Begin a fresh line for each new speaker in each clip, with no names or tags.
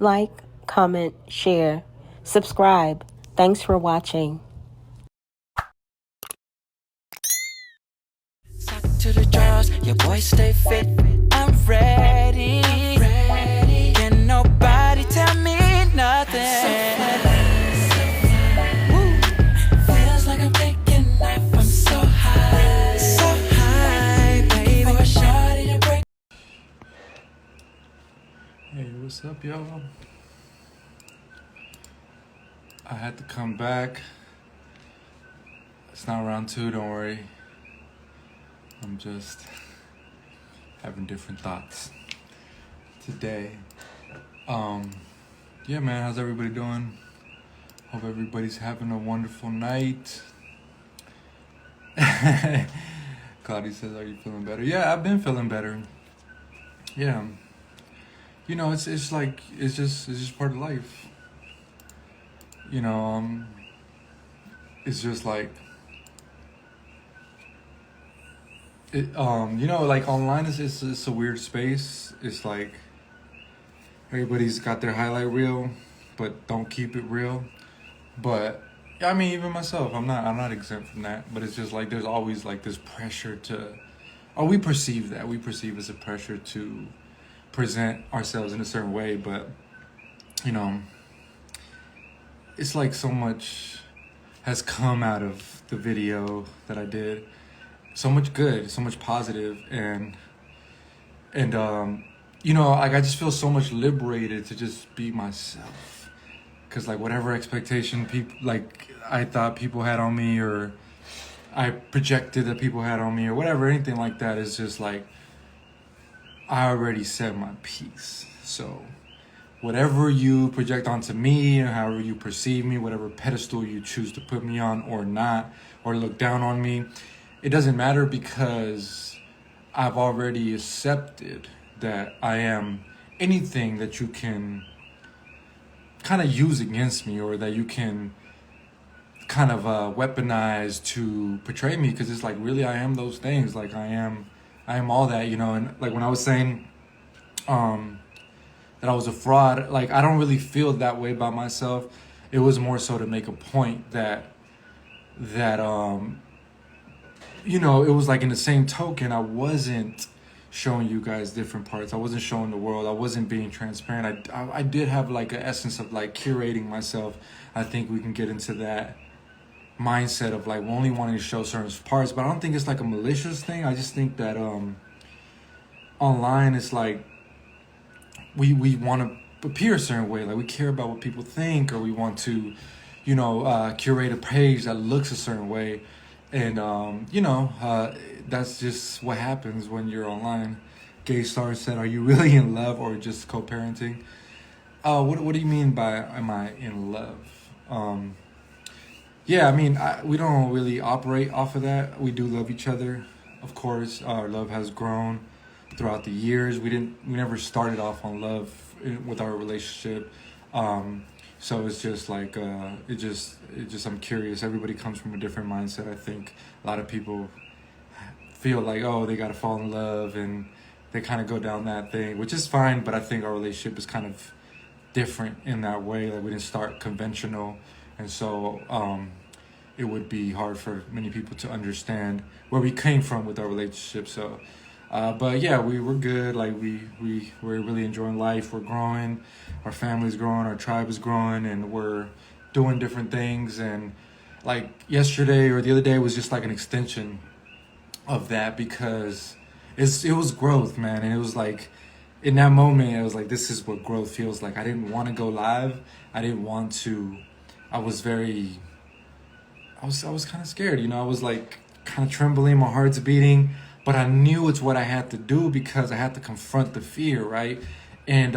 like, comment, share, subscribe. Thanks for watching.
Talk to the draws, your boy stay fit. I'm ready. Can nobody tell me nothing? Woo. Feels like I'm taking off. I'm so high, baby. For a shawty to break.
Hey, what's up, y'all? I had to come back. It's not round two, don't worry. I'm just having different thoughts today. Yeah, man, how's everybody doing? Hope everybody's having a wonderful night. Claudia says, are you feeling better? Yeah, I've been feeling better. Yeah. You know, it's just part of life. You know, it's just like it, you know, like online is a weird space. It's like everybody's got their highlight reel, but don't keep it real. But I mean, even myself, I'm not exempt from that. But it's just like there's always like this pressure to, or we perceive as a pressure to present ourselves in a certain way. But you know, it's like so much has come out of the video that I did. So much good, so much positive, and you know, like I just feel so much liberated to just be myself. Cause like whatever expectation people like I thought people had on me, or I projected that people had on me, or whatever, anything like that, is just like I already said my piece. So whatever you project onto me, or however you perceive me, whatever pedestal you choose to put me on or not, or look down on me, it doesn't matter, because I've already accepted that I am anything that you can kind of use against me, or that you can kind of weaponize to portray me, because it's like really I am those things. Like I am all that, you know. And like when I was saying that I was a fraud, like I don't really feel that way about myself. It was more so to make a point that you know, it was like in the same token, I wasn't showing you guys different parts. I wasn't showing the world. I wasn't being transparent. I did have like an essence of like curating myself. I think we can get into that mindset of like only wanting to show certain parts, but I don't think it's like a malicious thing. I just think that online it's like we want to appear a certain way. Like we care about what people think, or we want to, you know, curate a page that looks a certain way. And, you know, that's just what happens when you're online. Gay Star said, are you really in love or just co-parenting? What do you mean by am I in love? Yeah, I mean, we don't really operate off of that. We do love each other. Of course, our love has grown throughout the years. We never started off on love with our relationship. So it's just like, I'm curious. Everybody comes from a different mindset. I think a lot of people feel like, oh, they got to fall in love, and they kind of go down that thing, which is fine. But I think our relationship is kind of different in that way. Like we didn't start conventional. And so it would be hard for many people to understand where we came from with our relationship. So, but yeah, we were good. Like we're really enjoying life. We're growing. Our family's growing. Our tribe is growing, and we're doing different things. And like yesterday or the other day was just like an extension of that, because it was growth, man. And it was like in that moment, it was like, this is what growth feels like. I didn't want to go live. I didn't want to. I was kind of scared, you know. I was like kind of trembling, my heart's beating, but I knew it's what I had to do, because I had to confront the fear, right? And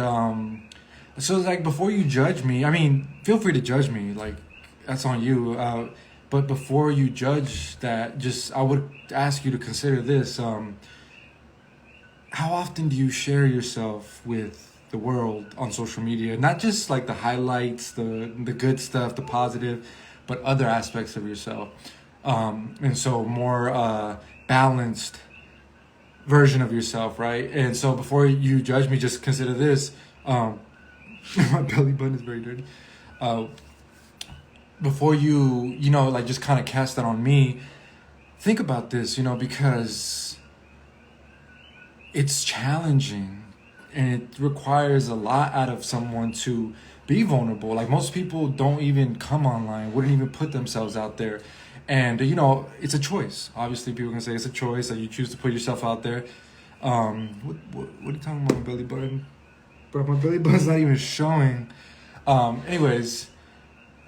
so it's like, before you judge me, I mean, feel free to judge me, like that's on you. But before you judge that, I would ask you to consider this. How often do you share yourself with the world on social media? Not just like the highlights, the good stuff, the positive, but other aspects of yourself. And so more balanced version of yourself, right? And so before you judge me, just consider this. My belly button is very dirty. Before you know, like just kind of cast that on me, think about this, you know, because it's challenging and it requires a lot out of someone to be vulnerable. Like most people don't even come online, wouldn't even put themselves out there. And, you know, it's a choice. Obviously, people can say it's a choice that you choose to put yourself out there. What are you talking about, my belly button? Bro, my belly button's not even showing. Anyways,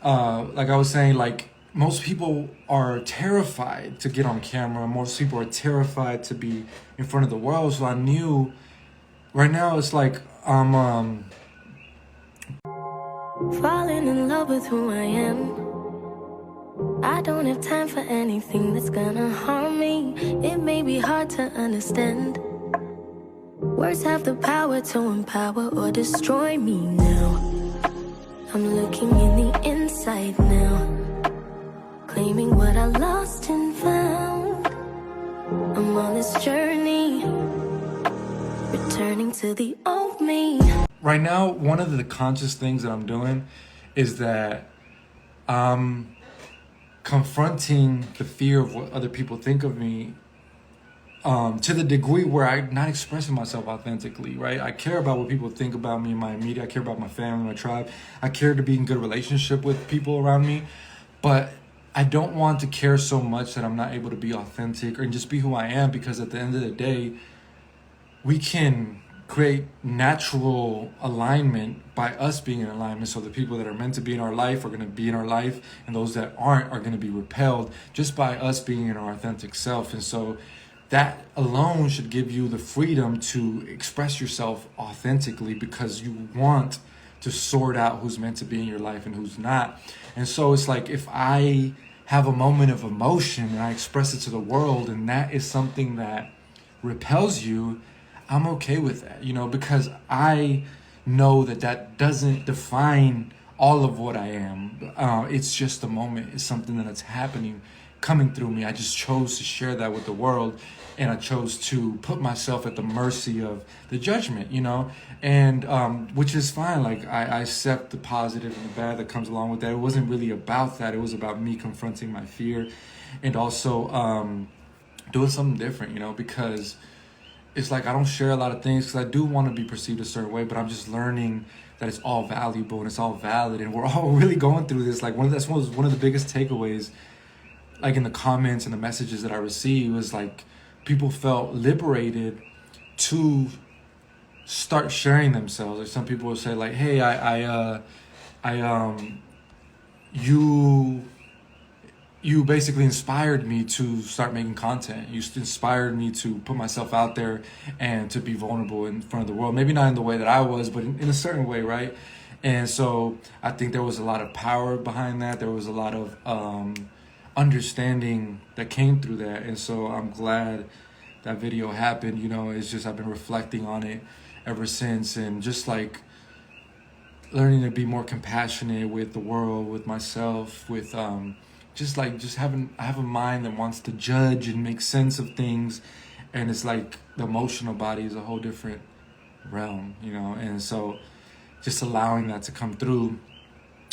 like I was saying, like most people are terrified to get on camera. Most people are terrified to be in front of the world. So I knew right now it's like I'm
falling in love with who I am. I don't have time for anything that's gonna harm me. It may be hard to understand. Words have the power to empower or destroy me now. I'm looking in the inside now, claiming what I lost and found. I'm on this journey, returning to the old me.
Right now, one of the conscious things that I'm doing is that I'm confronting the fear of what other people think of me, to the degree where I'm not expressing myself authentically, right? I care about what people think about me and my media. I care about my family, my tribe. I care to be in good relationship with people around me, but I don't want to care so much that I'm not able to be authentic or just be who I am, because at the end of the day, we can create natural alignment by us being in alignment. So the people that are meant to be in our life are going to be in our life, and those that aren't are going to be repelled just by us being in our authentic self. And so that alone should give you the freedom to express yourself authentically, because you want to sort out who's meant to be in your life and who's not. And so it's like, if I have a moment of emotion and I express it to the world, and that is something that repels you, I'm okay with that, you know, because I know that that doesn't define all of what I am. It's just a moment. It's something that's happening, coming through me. I just chose to share that with the world, and I chose to put myself at the mercy of the judgment, you know, and which is fine. Like I accept the positive and the bad that comes along with that. It wasn't really about that. It was about me confronting my fear, and also doing something different, you know, because it's like I don't share a lot of things because I do want to be perceived a certain way, but I'm just learning that it's all valuable and it's all valid, and we're all really going through this. Like one of the biggest takeaways, like in the comments and the messages that I received, was like people felt liberated to start sharing themselves. Like some people will say like, "Hey, you basically inspired me to start making content. You inspired me to put myself out there and to be vulnerable in front of the world. Maybe not in the way that I was, but in a certain way, right?" And so I think there was a lot of power behind that. There was a lot of understanding that came through that. And so I'm glad that video happened. You know, it's just I've been reflecting on it ever since, and just like learning to be more compassionate with the world, with myself, with I have a mind that wants to judge and make sense of things, and it's like the emotional body is a whole different realm, you know. And so just allowing that to come through,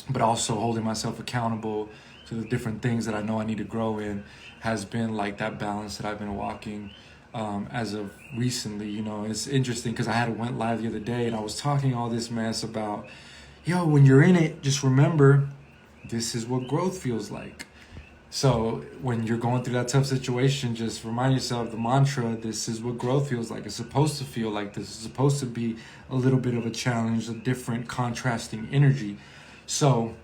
but also holding myself accountable to the different things that I know I need to grow in, has been like that balance that I've been walking as of recently, you know. It's interesting because I went live the other day and I was talking all this mess about, yo, when you're in it, just remember this is what growth feels like. So when you're going through that tough situation, just remind yourself the mantra, this is what growth feels like. It's supposed to feel like this. It's supposed to be a little bit of a challenge, a different contrasting energy. So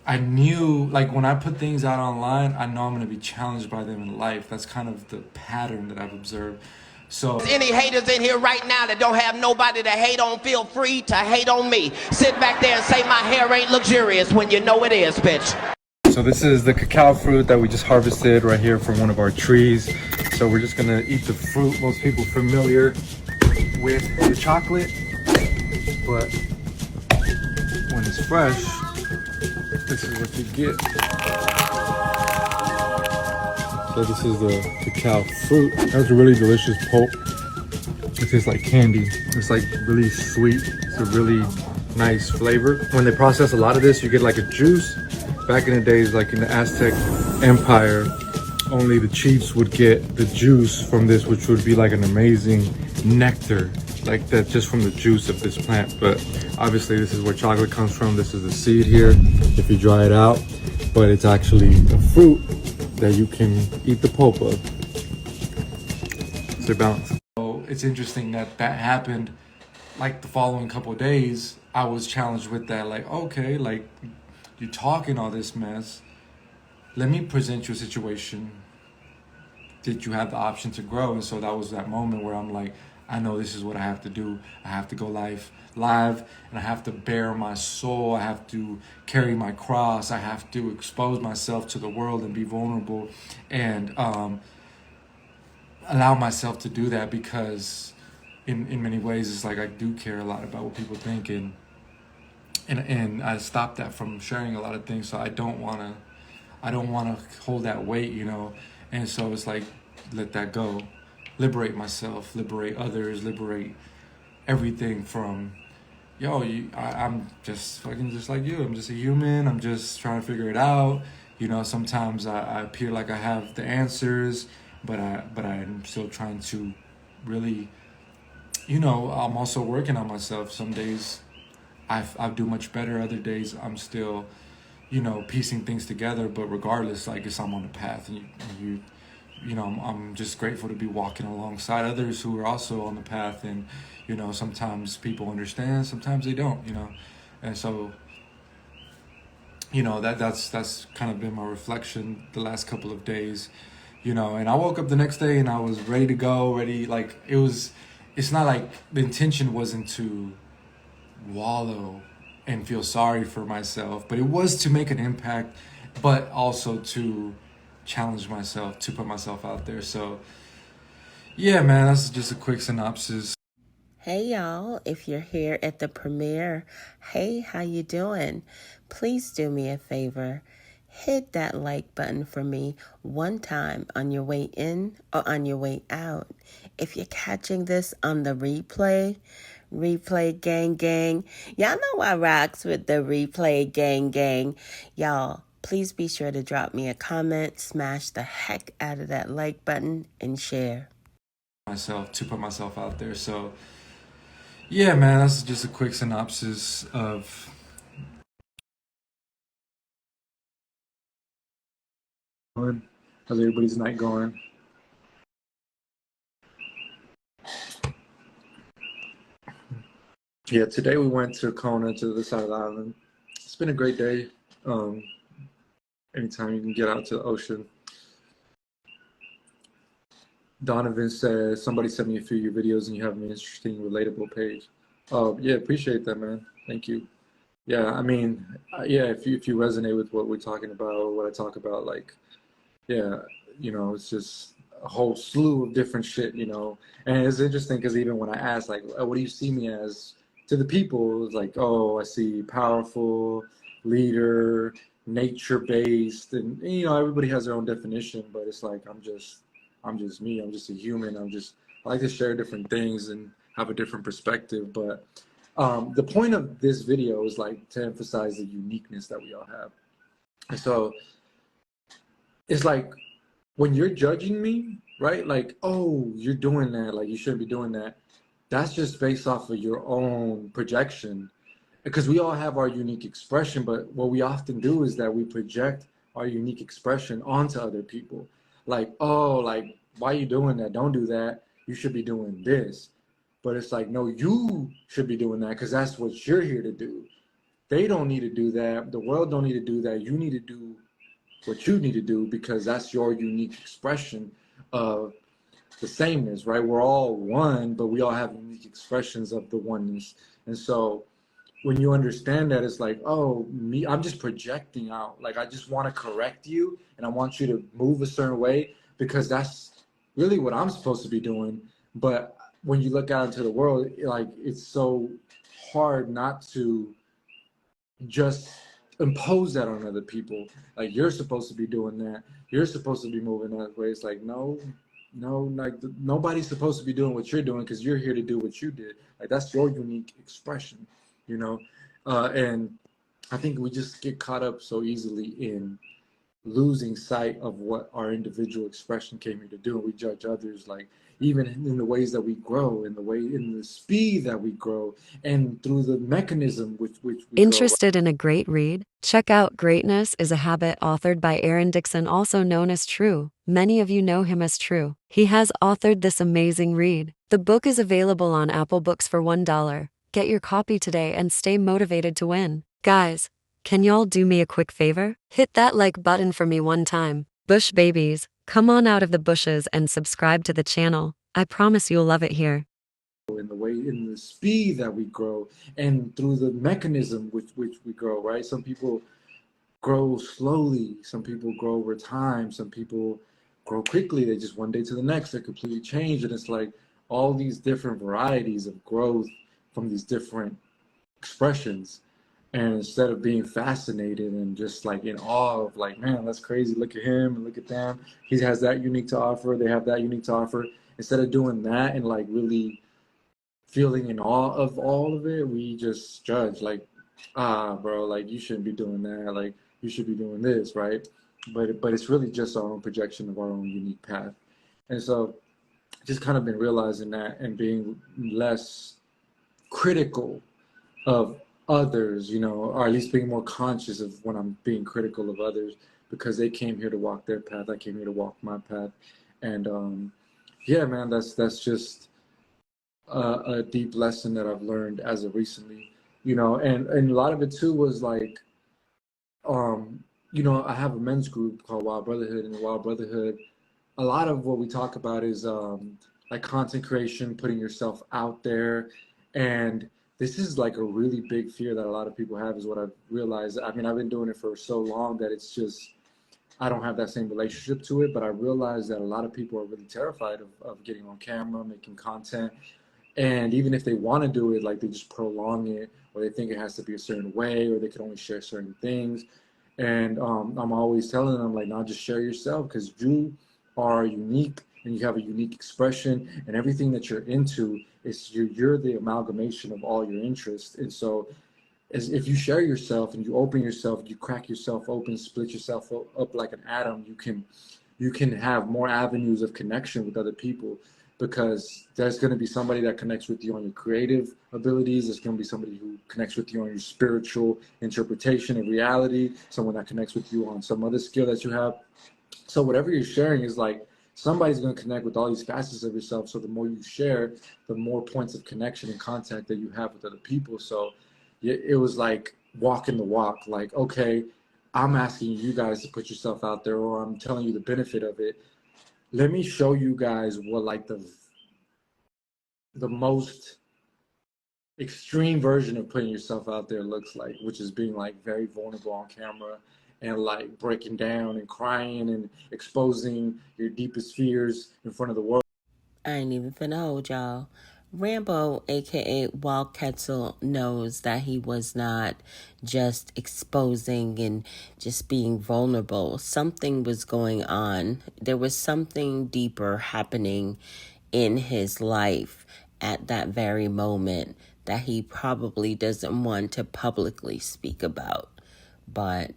I knew, like, when I put things out online, I know I'm going to be challenged by them in life. That's kind of the pattern that I've observed. So
any haters in here right now that don't have nobody to hate on, feel free to hate on me. Sit back there and say my hair ain't luxurious when you know it is, bitch.
So this is the cacao fruit that we just harvested right here from one of our trees. So we're just gonna eat the fruit. Most people familiar with the chocolate, but when it's fresh, this is what you get. So this is the cacao fruit. It has a really delicious pulp. It tastes like candy. It's like really sweet. It's a really nice flavor. When they process a lot of this, you get like a juice. Back in the days, like in the Aztec Empire, only the chiefs would get the juice from this, which would be like an amazing nectar, like that, just from the juice of this plant. But obviously this is where chocolate comes from. This is the seed here, if you dry it out, but it's actually a fruit that you can eat the pulp of. So balance. So it's interesting that that happened like the following couple of days. I was challenged with that, like, okay, like you're talking all this mess, let me present you a situation that you have the option to grow. And so that was that moment where I'm like, I know this is what I have to do. I have to go live, and I have to bare my soul. I have to carry my cross. I have to expose myself to the world and be vulnerable, and allow myself to do that, because in many ways it's like I do care a lot about what people think, and I stopped that from sharing a lot of things. So I don't want to hold that weight, you know. And so it's like, let that go, liberate myself, liberate others, liberate everything from, I'm just fucking just like you. I'm just a human. I'm just trying to figure it out. You know, sometimes I appear like I have the answers, but I'm still trying to really, you know, I'm also working on myself. Some days I do much better. Other days I'm still, you know, piecing things together. But regardless, I guess I'm on the path, and you know, I'm just grateful to be walking alongside others who are also on the path. And, you know, sometimes people understand, sometimes they don't, you know. And so, you know, that's kind of been my reflection the last couple of days, you know. And I woke up the next day and I was ready to go, like it's not like the intention wasn't to wallow and feel sorry for myself, but it was to make an impact, but also to challenge myself, to put myself out there. So yeah, man, that's just a quick synopsis.
Hey y'all, if you're here at the premiere, hey, how you doing? Please do me a favor. Hit that like button for me one time on your way in or on your way out. If you're catching this on the replay gang, y'all know I rocks with the replay gang. Y'all, please be sure to drop me a comment, smash the heck out of that like button, and share.
Myself, to put myself out there. So yeah, man, that's just a quick synopsis of how's everybody's night going. Yeah, today we went to Kona, to the side of the island. It's been a great day. Anytime you can get out to the ocean. Donovan says, somebody sent me a few of your videos and you have an interesting, relatable page. Oh, yeah, appreciate that, man. Thank you. Yeah, I mean, yeah, if you resonate with what we're talking about, or what I talk about, like, yeah, you know, it's just a whole slew of different shit, you know. And it's interesting because even when I ask, like, what do you see me as to the people, it's like, oh, I see powerful, leader, nature-based, and, you know, everybody has their own definition, but it's like, I'm just me. I'm just a human. I like to share different things and have a different perspective. But the point of this video is like to emphasize the uniqueness that we all have. And so it's like when you're judging me, right? Like, oh, you're doing that. Like, you shouldn't be doing that. That's just based off of your own projection, because we all have our unique expression. But what we often do is that we project our unique expression onto other people. Like, oh, like, why are you doing that? Don't do that. You should be doing this. But it's like, no, you should be doing that because that's what you're here to do. They don't need to do that. The world don't need to do that. You need to do what you need to do because that's your unique expression of the sameness, right? We're all one, but we all have unique expressions of the oneness. And so when you understand that, it's like, oh, I'm just projecting out. Like, I just want to correct you and I want you to move a certain way because that's really what I'm supposed to be doing. But when you look out into the world, like, it's so hard not to just impose that on other people. Like, you're supposed to be doing that. You're supposed to be moving that way. It's like, no, like nobody's supposed to be doing what you're doing because you're here to do what you did. Like that's your unique expression, you know. And I think we just get caught up so easily in losing sight of what our individual expression came here to do, and we judge others like even in the ways that we grow, in the speed that we grow, and through the mechanism which we
Interested in a great read? Check out Greatness is a Habit, authored by Aaron Dixon, also known as True. Many of you know him as True. He has authored this amazing read. The book is available on Apple Books for $1. Get your copy today and stay motivated to win. Guys, can y'all do me a quick favor? Hit that like button for me one time. Bush babies, come on out of the bushes and subscribe to the channel. I promise you'll love it here.
In the speed that we grow, and through the mechanism which we grow, right? Some people grow slowly, some people grow over time, some people grow quickly. They just one day to the next, they're completely changed. And it's like all these different varieties of growth from these different expressions. And instead of being fascinated and just like in awe of like, man, that's crazy, look at him and look at them, he has that unique to offer, they have that unique to offer. Instead of doing that and like really feeling in awe of all of it, we just judge like, bro, like you shouldn't be doing that, like you should be doing this, right? But it's really just our own projection of our own unique path. And so just kind of been realizing that and being less critical of others, you know, or at least being more conscious of when I'm being critical of others, because they came here to walk their path, I came here to walk my path. And yeah, man, that's just a deep lesson that I've learned as of recently, you know. And a lot of it too was like, you know, I have a men's group called Wild Brotherhood, and the Wild Brotherhood, a lot of what we talk about is like content creation, putting yourself out there. And this is like a really big fear that a lot of people have, is what I've realized. I mean, I've been doing it for so long that it's just, I don't have that same relationship to it, but I realize that a lot of people are really terrified of getting on camera, making content. And even if they want to do it, like they just prolong it, or they think it has to be a certain way, or they can only share certain things. And I'm always telling them like, no, just share yourself, because you are unique and you have a unique expression, and everything that you're into is you're the amalgamation of all your interests. And so as if you share yourself and you open yourself, you crack yourself open, split yourself up like an atom, you can have more avenues of connection with other people, because there's going to be somebody that connects with you on your creative abilities. There's going to be somebody who connects with you on your spiritual interpretation of reality, someone that connects with you on some other skill that you have. So whatever you're sharing is like, somebody's going to connect with all these facets of yourself. So the more you share, the more points of connection and contact that you have with other people. So it was like walking the walk, like, okay, I'm asking you guys to put yourself out there, or I'm telling you the benefit of it. Let me show you guys what like the most extreme version of putting yourself out there looks like, which is being like very vulnerable on camera and like breaking down and crying and exposing your deepest fears in front of the world.
I ain't even finna hold y'all. Rambo, aka Wild Quetzal, knows that he was not just exposing and just being vulnerable. Something was going on. There was something deeper happening in his life at that very moment that he probably doesn't want to publicly speak about. But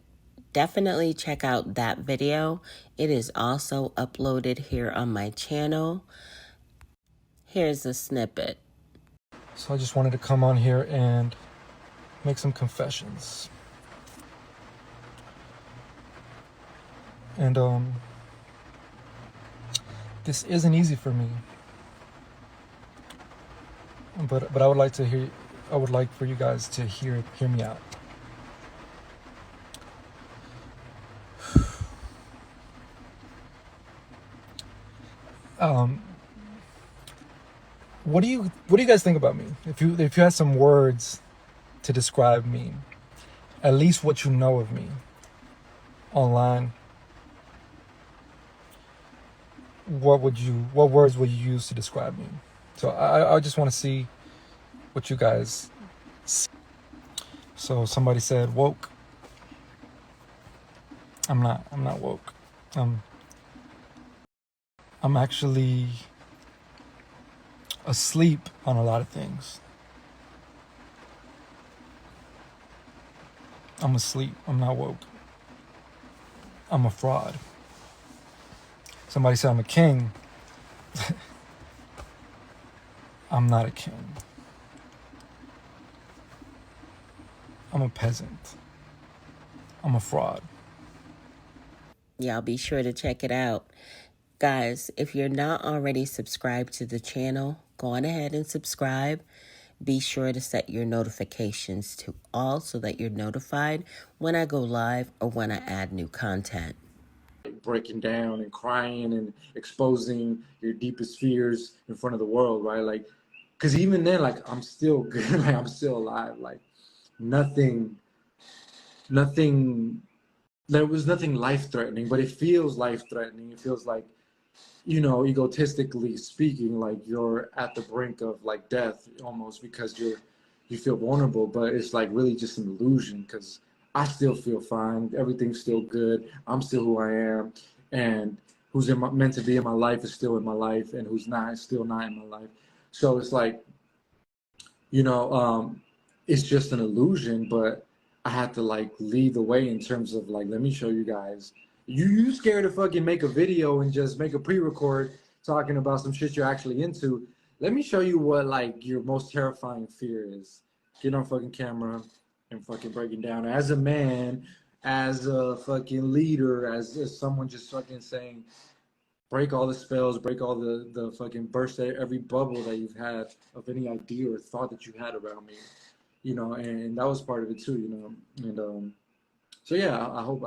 definitely check out that video. It is also uploaded here on my channel. Here's a snippet.
So I just wanted to come on here and make some confessions. And this isn't easy for me. But I would like for you guys to hear me out. What do you guys think about me? If you had some words to describe me, at least what you know of me online, what words would you use to describe me? So I just want to see what you guys see. So somebody said woke. I'm not woke. I'm actually asleep on a lot of things. I'm asleep. I'm not woke. I'm a fraud. Somebody said I'm a king. I'm not a king. I'm a peasant. I'm a fraud.
Y'all be sure to check it out. Guys, if you're not already subscribed to the channel, go on ahead and subscribe. Be sure to set your notifications to all so that you're notified when I go live or when I add new content.
Breaking down and crying and exposing your deepest fears in front of the world, right? Like, because even then, like, I'm still good. Like, I'm still alive. Like, nothing, there was nothing life-threatening, but it feels life-threatening. It feels like, you know, egotistically speaking, like you're at the brink of like death almost, because you feel vulnerable, but it's like really just an illusion, because I still feel fine. Everything's still good. I'm still who I am, and who's meant to be in my life is still in my life, and who's not is still not in my life. So it's like, you know, it's just an illusion, but I had to like lead the way in terms of like, let me show you guys. You scared to fucking make a video and just make a pre-record talking about some shit you're actually into. Let me show you what like your most terrifying fear is. Get on fucking camera and fucking breaking down as a man, as a fucking leader, as someone just fucking saying, break all the spells, break all the fucking burst every bubble that you've had of any idea or thought that you had around me, you know, and that was part of it too, you know, and so yeah, I hope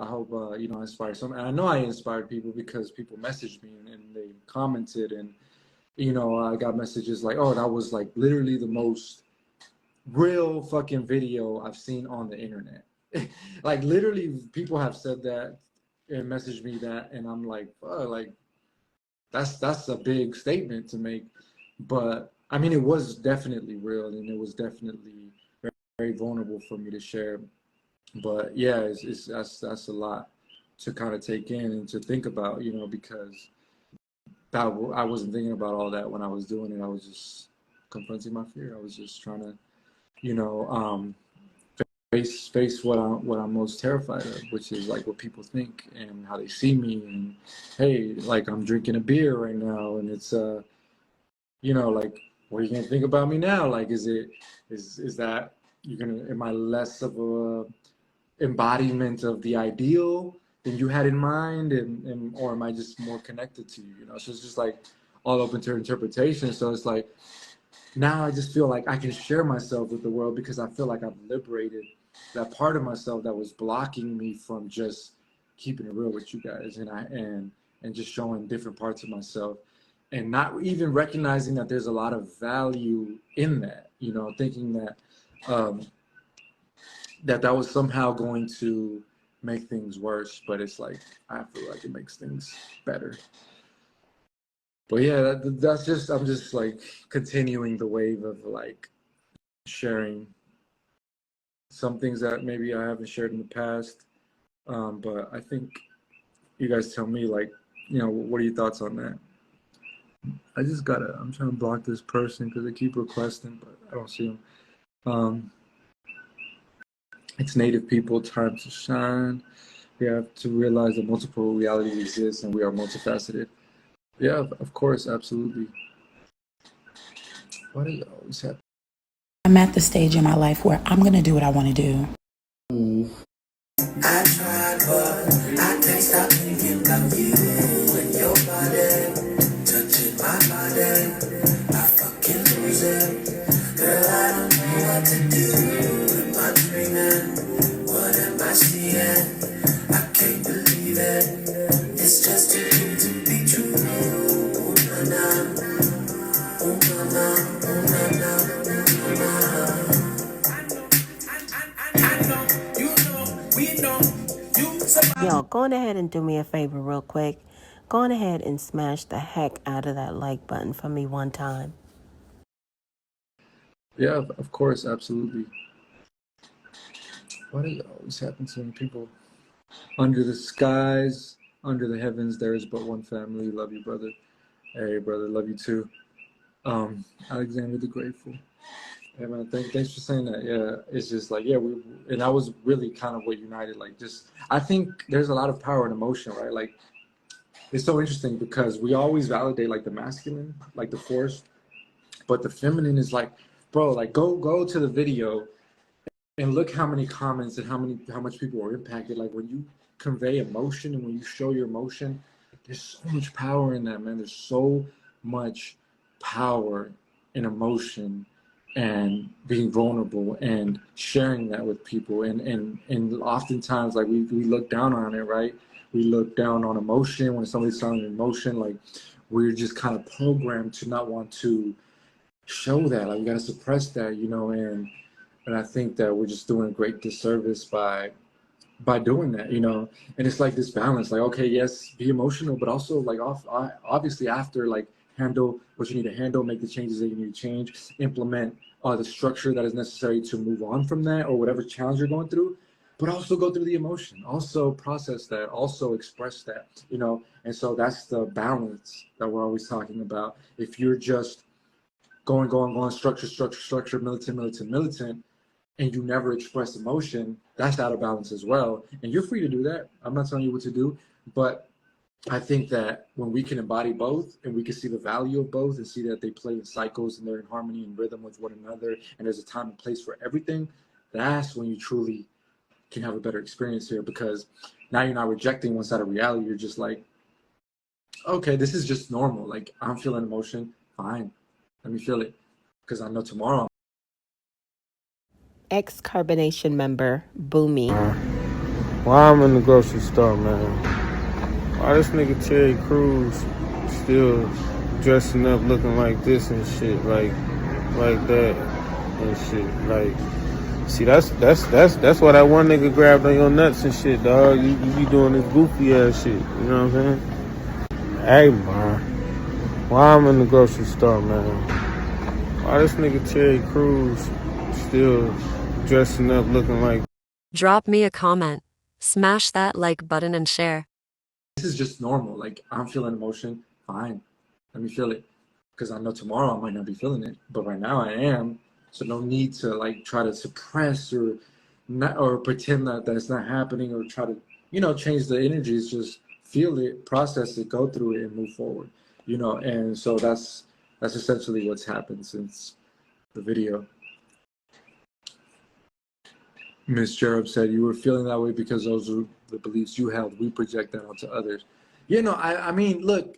you know, I inspire some, and I know I inspired people because people messaged me and they commented, and you know, I got messages like, oh, that was like literally the most real fucking video I've seen on the internet. Like literally, people have said that and messaged me that, and I'm like, oh, like that's a big statement to make, but I mean, it was definitely real, and it was definitely very, very vulnerable for me to share. But yeah, that's a lot to kind of take in and to think about, you know, because I wasn't thinking about all that when I was doing it. I was just confronting my fear. I was just trying to, you know, face what I'm most terrified of, which is like what people think and how they see me. And hey, like I'm drinking a beer right now, and it's you know, like, what are you gonna think about me now? Like, is that am I less of a embodiment of the ideal than you had in mind, and or am I just more connected to you, you know? So it's just like all open to interpretation. So it's like now I just feel like I can share myself with the world because I feel like I've liberated that part of myself that was blocking me from just keeping it real with you guys, and just showing different parts of myself, and not even recognizing that there's a lot of value in that, you know, thinking that that was somehow going to make things worse, but it's like I feel like it makes things better. But yeah, that's just, I'm just like continuing the wave of like sharing some things that maybe I haven't shared in the past, but I think you guys tell me, like, you know, what are your thoughts on that? I'm trying to block this person because they keep requesting, but I don't see them. It's Native people, time to shine. We have to realize that multiple realities exist and we are multifaceted. Yeah, of course, absolutely. Why do you always have?
I'm at the stage in my life where I'm going to do what I want to do.
I tried, but I can't stop thinking about you and your body, touching my body. I fucking lose it. Girl, I don't know what to do. Am I dreaming? What am I seeing? I can't believe it. It's just too good to be true. Oh, na, na. Oh, na, na. Oh, na, na. Oh, na, na. I know, you know, we know, you somebody.
Y'all, go on ahead and do me a favor real quick. Go on ahead and smash the heck out of that like button for me one time.
Yeah, of course, absolutely. Why does it always happen to people? Under the skies, under the heavens, there is but one family. Love you, brother. Hey, brother, love you too. Alexander the Grateful. Yeah, man, thanks for saying that. Yeah, it's just like, yeah, and that was really kind of what united. Like, just, I think there's a lot of power in emotion, right? Like, it's so interesting because we always validate like the masculine, like the force, but the feminine is like, bro, like go to the video and look how many comments and how much people are impacted. Like when you convey emotion and when you show your emotion, there's so much power in that, man. There's so much power in emotion and being vulnerable and sharing that with people. And oftentimes like we look down on it, right? We look down on emotion when somebody's showing emotion. Like we're just kind of programmed to not want to show that. Like we gotta suppress that, you know. And I think that we're just doing a great disservice by doing that, you know. And it's like this balance, like, okay, yes, be emotional, but also like obviously after, like, handle what you need to handle, make the changes that you need to change, implement the structure that is necessary to move on from that or whatever challenge you're going through, but also go through the emotion, also process that, also express that, you know. And so that's the balance that we're always talking about. If you're just going, structure, militant, and you never express emotion, that's out of balance as well. And you're free to do that. I'm not telling you what to do, but I think that when we can embody both and we can see the value of both and see that they play in cycles and they're in harmony and rhythm with one another, and there's a time and place for everything, that's when you truly can have a better experience here, because now you're not rejecting one side of reality. You're just like, okay, this is just normal. Like, I'm feeling emotion, fine, let me feel it, because I know tomorrow.
Ex-Carbonation member, Boomy.
Why I'm in the grocery store, man? Why this nigga Terry Crews still dressing up looking like this and shit, like that and shit, like, see, that's why that one nigga grabbed on your nuts and shit, dog. You be doing this goofy ass shit, you know what I'm saying? Hey, man, why I'm in the grocery store, man? Why this nigga Terry Crews still dressing up looking like...
Drop me a comment, smash that like button and share.
This is just normal. Like, I'm feeling emotion, fine, let me feel it, because I know tomorrow I might not be feeling it, but right now I am. So no need to like try to suppress or not, or pretend that that's not happening, or try to, you know, change the energies. Just feel it, process it, go through it, and move forward, you know. And so that's essentially what's happened since the video. Miss Cherub said, you were feeling that way because those are the beliefs you held. We project that onto others. You know, I mean, look,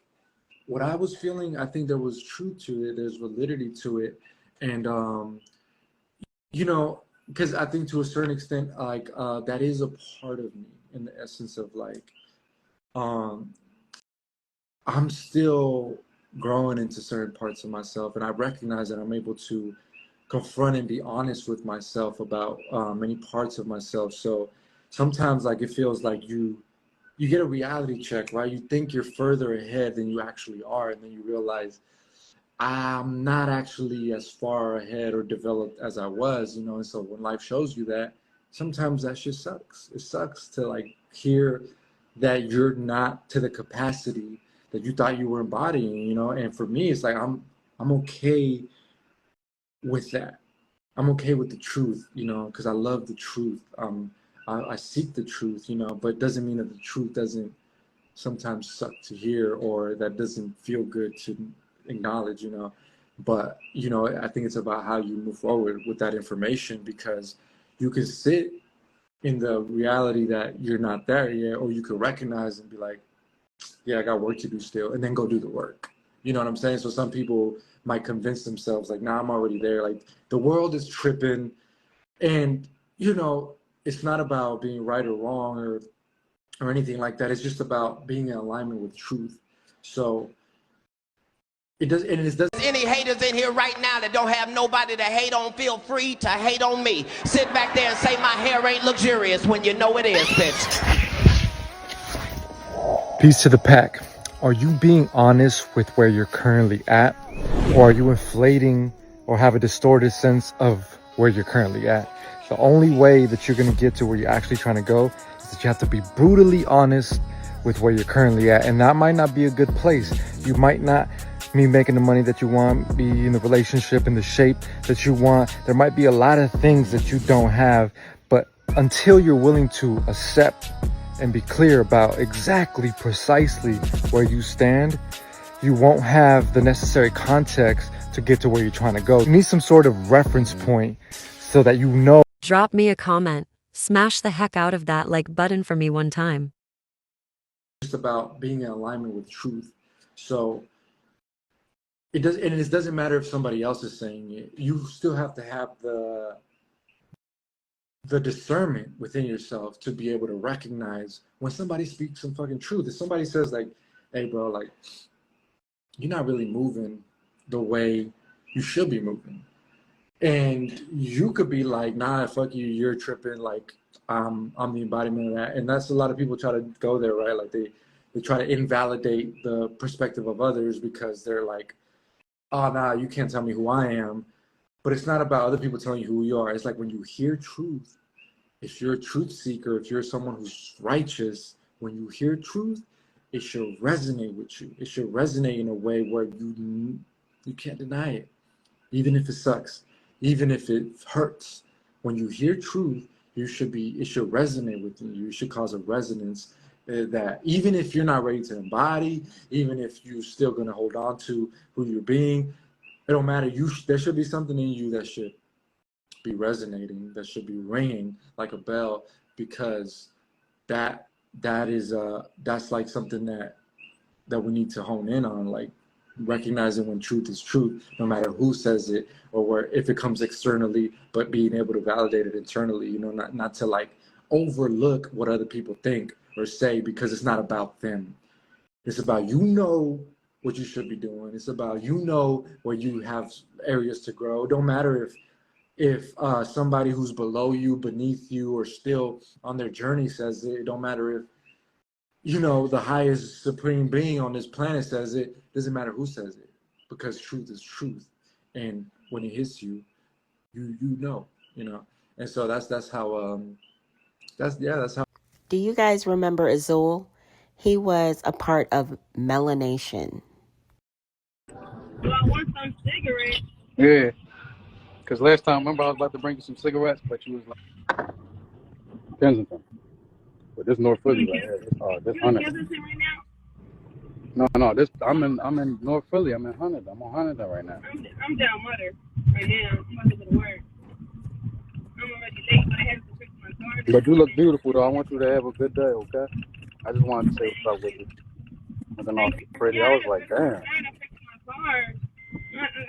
what I was feeling, I think there was truth to it. There's validity to it. And, you know, because I think to a certain extent, like, that is a part of me, in the essence of like, I'm still growing into certain parts of myself. And I recognize that I'm able to confront and be honest with myself about many parts of myself. So sometimes, like, it feels like you get a reality check, right? You think you're further ahead than you actually are, and then you realize I'm not actually as far ahead or developed as I was, you know. And so when life shows you that, sometimes that shit sucks. It sucks to like hear that you're not to the capacity that you thought you were embodying, you know. And for me, it's like I'm okay with that. I'm okay with the truth, you know, because I love the truth. I seek the truth, you know, but it doesn't mean that the truth doesn't sometimes suck to hear, or that doesn't feel good to acknowledge, you know. But, you know, I think it's about how you move forward with that information, because you can sit in the reality that you're not there yet, or you can recognize and be like, yeah, I got work to do still, and then go do the work. You know what I'm saying? So some people might convince themselves like, nah, I'm already there. Like, the world is tripping. And, you know, it's not about being right or wrong or anything like that. It's just about being in alignment with truth. So it does, and it does.
Any haters in here right now that don't have nobody to hate on, feel free to hate on me. Sit back there and say my hair ain't luxurious when you know it is, bitch.
Peace to the pack. Are you being honest with where you're currently at? Or are you inflating or have a distorted sense of where you're currently at? The only way that you're going to get to where you're actually trying to go is that you have to be brutally honest with where you're currently at. And that might not be a good place. You might not be making the money that you want, be in the relationship, in the shape that you want. There might be a lot of things that you don't have, but until you're willing to accept and be clear about exactly, precisely where you stand, you won't have the necessary context to get to where you're trying to go. You need some sort of reference point so that you know.
Drop me a comment. Smash the heck out of that like button for me one time.
Just about being in alignment with truth. So it doesn't matter if somebody else is saying it. You still have to have the discernment within yourself to be able to recognize when somebody speaks some fucking truth. If somebody says like, hey bro, like, you're not really moving the way you should be moving. And you could be like, nah, fuck you, you're tripping, like, I'm the embodiment of that. And that's a lot of people try to go there, right? Like they try to invalidate the perspective of others because they're like, oh, nah, you can't tell me who I am. But it's not about other people telling you who you are. It's like when you hear truth, if you're a truth seeker, if you're someone who's righteous, when you hear truth, it should resonate with you. It should resonate in a way where you can't deny it, even if it sucks, even if it hurts. When you hear truth, it should resonate with you. You should cause a resonance that even if you're not ready to embody, even if you're still going to hold on to who you're being, it don't matter. There should be something in you that should be resonating, that should be ringing like a bell, because that's like something that we need to hone in on, like recognizing when truth is truth, no matter who says it or if it comes externally, but being able to validate it internally, not to like overlook what other people think or say, because it's not about them. It's about, what you should be doing. It's about, where you have areas to grow. It don't matter if somebody who's below you, beneath you, or still on their journey says it. It don't matter if the highest supreme being on this planet says it. Doesn't matter who says it, because truth is truth, and when it hits you, you know. And so that's how that's how.
Do you guys remember Azul? He was a part of Melanation.
Well, I want some cigarettes.
Yeah, because last time, remember I was about to bring you some cigarettes, but you was like, Kensington. But this North Philly right here, this Hunter.
Kensington right now?
No, I'm in North Philly. I'm in Huntington. I'm on Huntington right now.
I'm down Mutter right now. I'm about to go to work. I'm already late, but I have to fix my car.
But you look beautiful though. I want you to have a good day, okay? I just wanted to say what's up with you. Looking all pretty. I was like, damn.
I gotta fix my car. I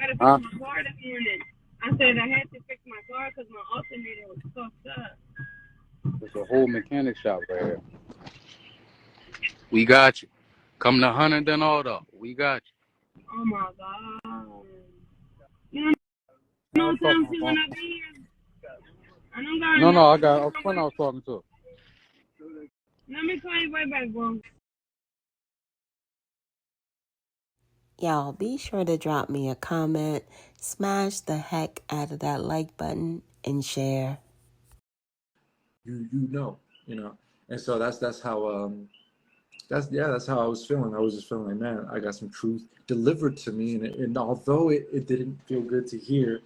gotta fix my car this morning. I said I had to fix my car because my alternator was fucked up.
It's a whole mechanic shop right here. We got you. Come to Huntington Auto. We got you.
Oh my God. You know what time she wanna be here? I don't got
No, I got a friend I was talking to.
Let me call you right back, bro.
Y'all, be sure to drop me a comment, smash the heck out of that like button, and share.
And so that's how that's how I was feeling. I was just feeling like, man, I got some truth delivered to me, and although it didn't feel good to hear,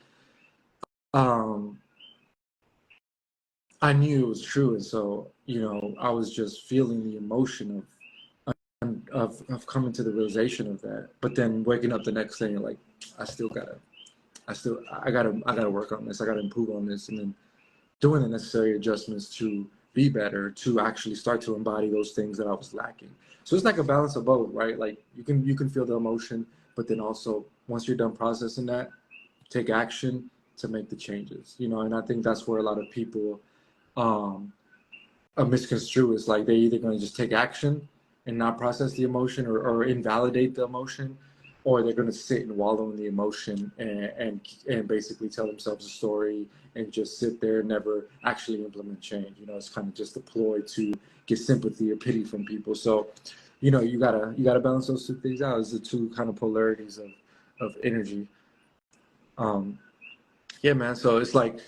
I knew it was true, and so I was just feeling the emotion of coming to the realization of that. But then waking up the next day and like, I gotta work on this. I gotta improve on this, and then doing the necessary adjustments to be better, to actually start to embody those things that I was lacking. So it's like a balance of both, right? Like you can feel the emotion, but then also once you're done processing that, take action to make the changes. And I think that's where a lot of people misconstrue. Is like they're either going to just take action and not process the emotion or invalidate the emotion, or they're going to sit and wallow in the emotion and basically tell themselves a story and just sit there and never actually implement change. It's kind of just a ploy to get sympathy or pity from people. So, you gotta balance those two things out. It's the two kind of polarities of energy. Yeah, man. So it's like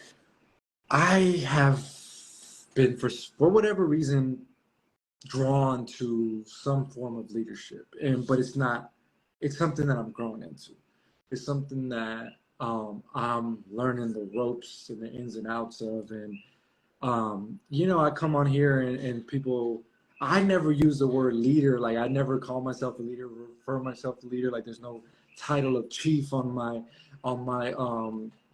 I have been for whatever reason drawn to some form of leadership, but it's not. It's something that I'm growing into. It's something that I'm learning the ropes and the ins and outs of, and I come on here and people. I never use the word leader. Like, I never call myself a leader, refer myself to leader. Like, there's no title of chief on my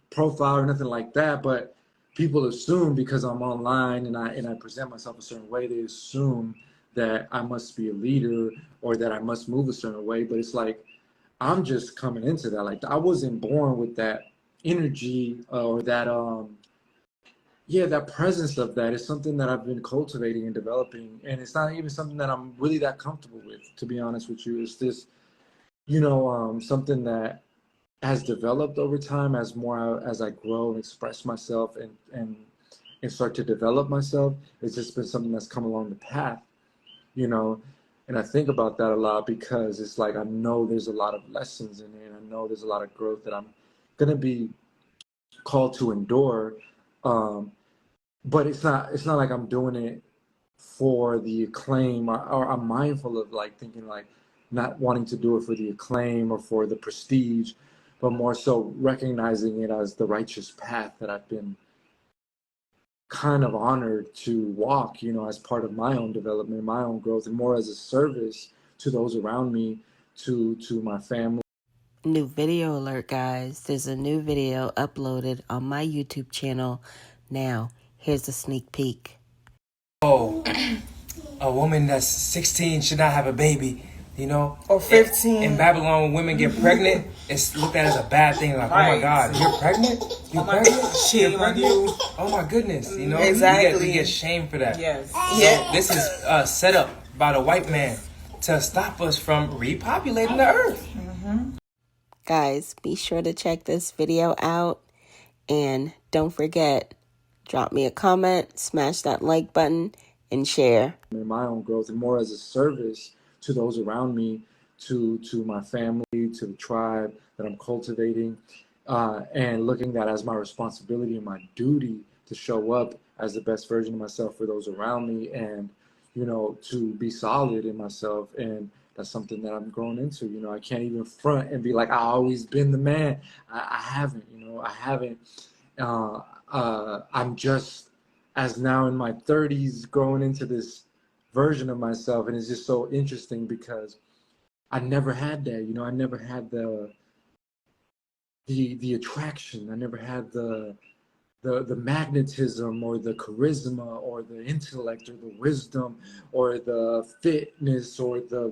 profile or nothing like that. But people assume, because I'm online and I present myself a certain way, they assume that I must be a leader or that I must move a certain way. But it's like, I'm just coming into that. Like, I wasn't born with that energy or that that presence of that. Is something that I've been cultivating and developing, and it's not even something that I'm really that comfortable with, to be honest with you. It's this, something that has developed over time as I grow and express myself and start to develop myself. It's just been something that's come along the path, and I think about that a lot, because it's like, I know there's a lot of lessons in it, and I know there's a lot of growth that I'm gonna be called to endure. But it's not like I'm doing it for the acclaim, or I'm mindful of, like, thinking, like, not wanting to do it for the acclaim or for the prestige, but more so recognizing it as the righteous path that I've been kind of honored to walk, as part of my own development, my own growth, and more as a service to those around me, to my family.
New video alert, guys. There's a new video uploaded on my YouTube channel now. Here's a sneak peek.
Oh, a woman that's 16 should not have a baby, Or
15.
In Babylon, when women get pregnant, it's looked at as a bad thing. Like, oh my God, you're pregnant? You're pregnant?
Shame on you.
Oh my goodness,
Exactly.
We get shamed for that.
Yes.
So this is set up by the white man to stop us from repopulating the earth.
Guys, be sure to check this video out, and don't forget, drop me a comment, smash that like button, and share.
In my own growth, and more as a service to those around me, to my family, to the tribe that I'm cultivating, and looking at that as my responsibility and my duty to show up as the best version of myself for those around me, and to be solid in myself. And that's something that I'm growing into. I can't even front and be like, I've always been the man. I haven't. I haven't. I'm just, as now in my 30s, growing into this version of myself, and it's just so interesting because I never had that. I never had the attraction. I never had the magnetism or the charisma or the intellect or the wisdom or the fitness or the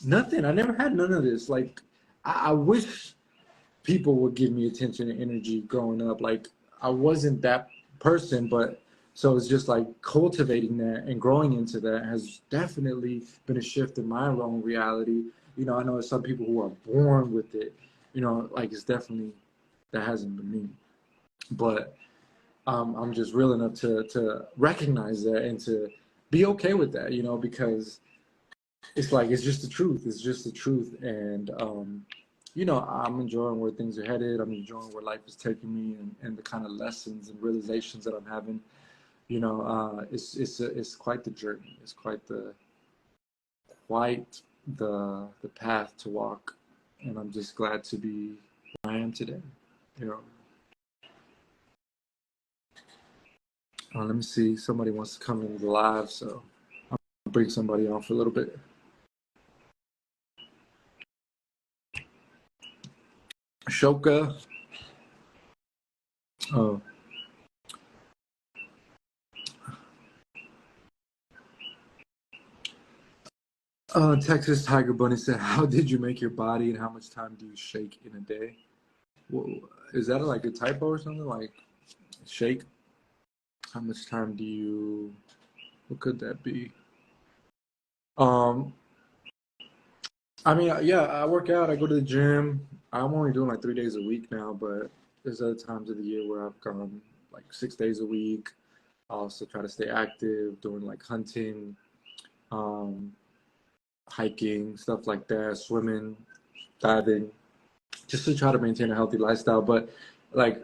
nothing. I never had none of this. Like, I wish people would give me attention and energy growing up. Like, I wasn't that person, but so it's just like cultivating that and growing into that has definitely been a shift in my own reality. I know there's some people who are born with it, like, it's definitely, that hasn't been me. But I'm just real enough to recognize that and to be okay with that, because it's like, it's just the truth. It's just the truth. And, I'm enjoying where things are headed. I'm enjoying where life is taking me, and the kind of lessons and realizations that I'm having. It's quite the journey. It's quite the path to walk. And I'm just glad to be where I am today. Let me see. Somebody wants to come in live, so I'll bring somebody on for a little bit. Shoka. Oh. Texas Tiger Bunny said, how did you make your body and how much time do you shake in a day? Whoa, is that like a typo or something? Like, shake? How much time do you, what could that be? I mean, yeah, I work out, I go to the gym. I'm only doing like 3 days a week now, but there's other times of the year where I've gone like 6 days a week. I also try to stay active, doing like hunting, hiking, stuff like that, swimming, diving, just to try to maintain a healthy lifestyle. But like,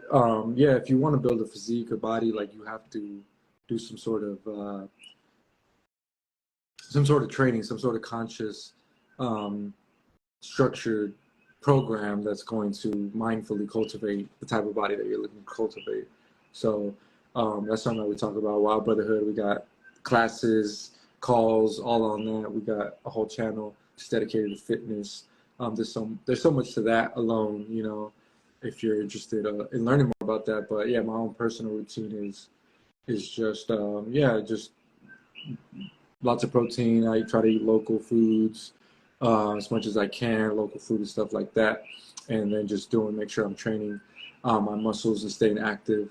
yeah, if you want to build a physique or body, like, you have to do some sort of some sort of training, some sort of conscious, structured program that's going to mindfully cultivate the type of body that you're looking to cultivate. So that's something that we talk about. Wild Brotherhood, we got classes, calls, all on that. We got a whole channel just dedicated to fitness. There's so much to that alone, you know, if you're interested in learning more about that. But yeah, my own personal routine is just just lots of protein. I try to eat local foods as much as I can, local food and stuff like that, and then just make sure I'm training my muscles and staying active.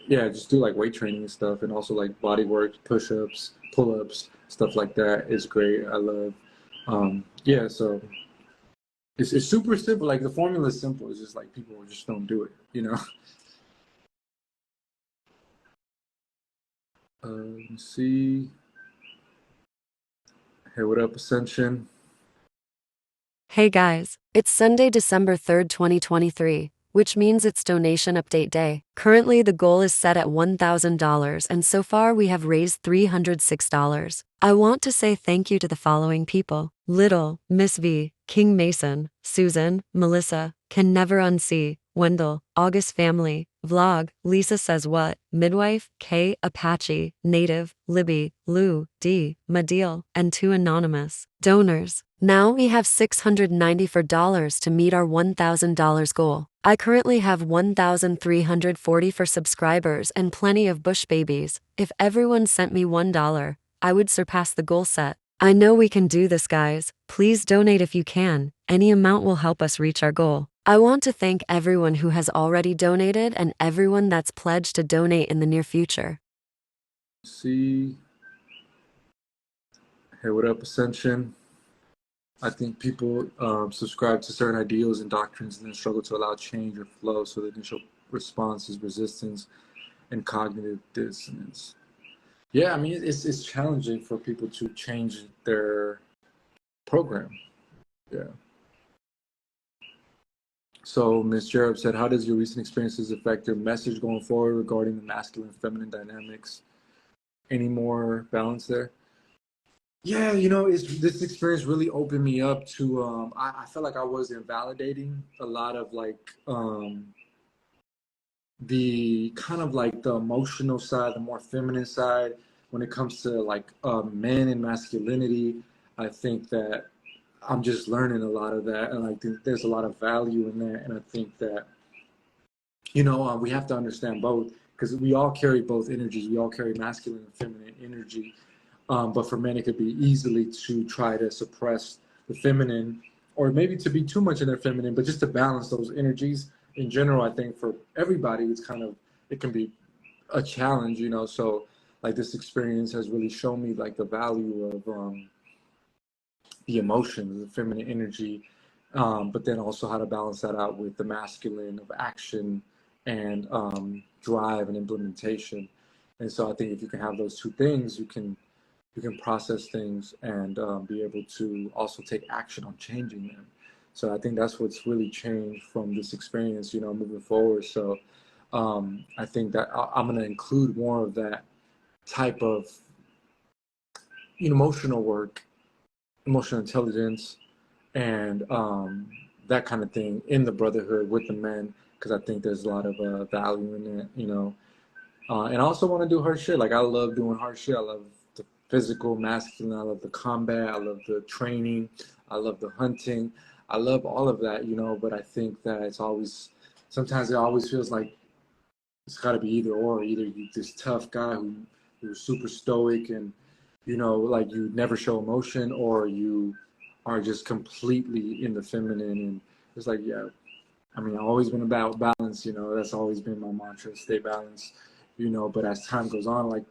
Just do like weight training and stuff, and also like body work, push-ups, pull-ups, stuff like that is great. I love so it's super simple. Like the formula is simple. It's just like people just don't do it, you know. Let's see. Hey, what up, Ascension?
Hey guys, it's Sunday, December 3rd, 2023, which means it's donation update day. Currently, the goal is set at $1,000, and so far we have raised $306. I want to say thank you to the following people: Little, Miss V, King Mason, Susan, Melissa, Can Never Unsee, Wendell, August Family, Vlog, Lisa Says What, Midwife, K, Apache, Native, Libby, Lou, D, Madil, and 2 anonymous donors. Now we have $694 to meet our $1,000 goal. I currently have 1,340 for subscribers and plenty of bush babies. If everyone sent me $1, I would surpass the goal set. I know we can do this, guys. Please donate if you can. Any amount will help us reach our goal. I want to thank everyone who has already donated and everyone that's pledged to donate in the near future.
See. Hey, what up, Ascension? I think people subscribe to certain ideals and doctrines and then struggle to allow change or flow, so the initial response is resistance and cognitive dissonance. Yeah, I mean, it's challenging for people to change their program. Yeah. So Ms. Jerub said, how does your recent experiences affect your message going forward regarding the masculine and feminine dynamics? Any more balance there? Yeah, you know, this experience really opened me up to, I felt like I was invalidating a lot of like, the kind of like the emotional side, the more feminine side, when it comes to like men and masculinity. I think that I'm just learning a lot of that, and I think there's a lot of value in that. And I think that, you know, we have to understand both, because we all carry both energies. We all carry masculine and feminine energy. But for men, it could be easily to try to suppress the feminine, or maybe to be too much in their feminine, but just to balance those energies. In general, I think for everybody, it can be a challenge, you know. So like this experience has really shown me like the value of the emotions, the feminine energy, but then also how to balance that out with the masculine of action and drive and implementation. And so I think if you can have those two things, you can process things and be able to also take action on changing them. So I think that's what's really changed from this experience, you know, moving forward. So I think that I'm going to include more of that type of, you know, emotional work, emotional intelligence, and that kind of thing in the brotherhood with the men, because I think there's a lot of value in it, you know. And I also want to do hard shit. Like I love doing hard shit. I love the physical, masculine. I love the combat. I love the training. I love the hunting. I love all of that, you know, but I think that sometimes it always feels like it's got to be either or. Either you're this tough guy who's super stoic and, you know, like you never show emotion, or you are just completely in the feminine. And it's like, yeah, I mean, I've always been about balance, you know, that's always been my mantra, stay balanced, you know, but as time goes on, like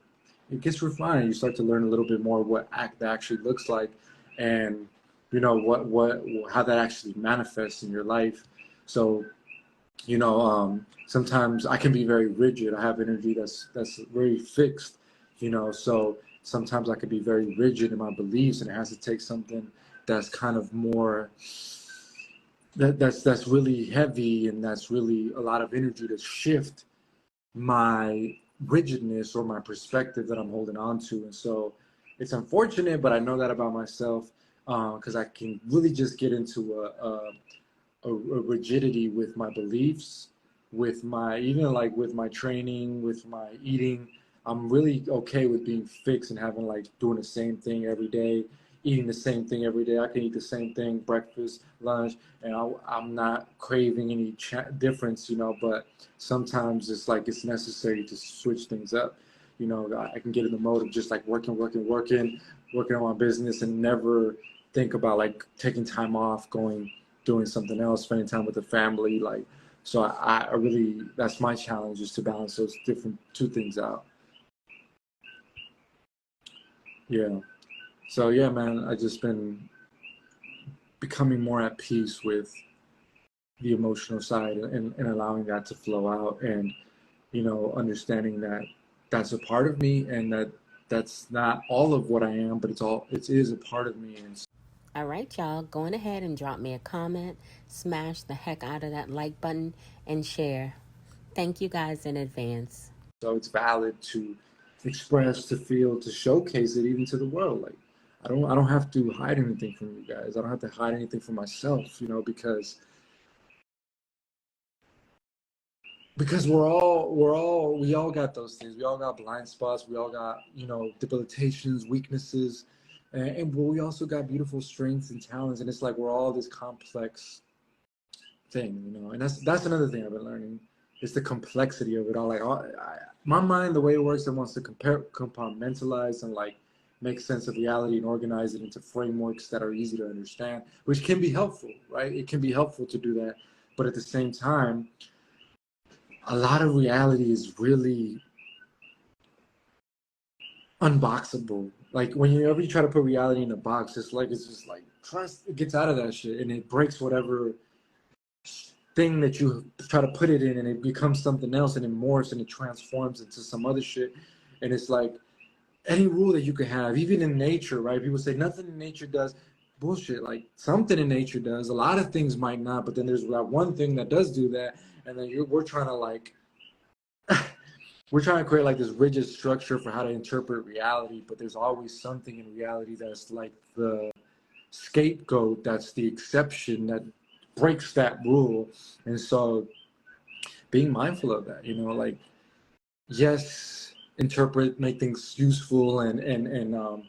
it gets refined. You start to learn a little bit more what that actually looks like, and you know how that actually manifests in your life. So, you know, sometimes I can be very rigid. I have energy that's very fixed, you know. So sometimes I can be very rigid in my beliefs, and it has to take something that's kind of more that's really heavy, and that's really a lot of energy to shift my rigidness or my perspective that I'm holding on to. And so it's unfortunate, but I know that about myself, because I can really just get into a rigidity with my beliefs, with my, even like with my training, with my eating. I'm really okay with being fixed and having like doing the same thing every day, eating the same thing every day. I can eat the same thing, breakfast, lunch, and I'm not craving any difference, you know, but sometimes it's like it's necessary to switch things up. You know, I can get in the mode of just like working on my business and never think about like taking time off, doing something else, spending time with the family. Like, so I really, that's my challenge, is to balance those different two things out. Yeah. So yeah, man, I just been becoming more at peace with the emotional side and allowing that to flow out, and, you know, understanding that that's a part of me, and that's not all of what I am, but it is a part of me. And
All right, y'all, going ahead and drop me a comment, smash the heck out of that like button, and share. Thank you guys in advance.
so it's valid to express, to feel, to showcase it even to the world. Like, I don't have to hide anything from you guys. I don't have to hide anything from myself, you know, because we all got those things. We all got blind spots. We all got, you know, debilitations, weaknesses, and but we also got beautiful strengths and talents. And it's like we're all this complex thing, you know. And that's another thing I've been learning. It's the complexity of it all. Like, my mind, the way it works, it wants to compartmentalize and like make sense of reality and organize it into frameworks that are easy to understand, which can be helpful, right? It can be helpful to do that, but at the same time, a lot of reality is really unboxable. Like, whenever you try to put reality in a box, it's just like trust, it gets out of that shit and it breaks whatever thing that you try to put it in, and it becomes something else, and it morphs and it transforms into some other shit. And it's like any rule that you could have, even in nature, right? People say nothing in nature does. Bullshit. Like, something in nature does. A lot of things might not, but then there's that one thing that does do that, and then we're trying to like we're trying to create like this rigid structure for how to interpret reality, but there's always something in reality that's like the scapegoat, that's the exception that breaks that rule. And so being mindful of that, you know, like, yes, interpret, make things useful and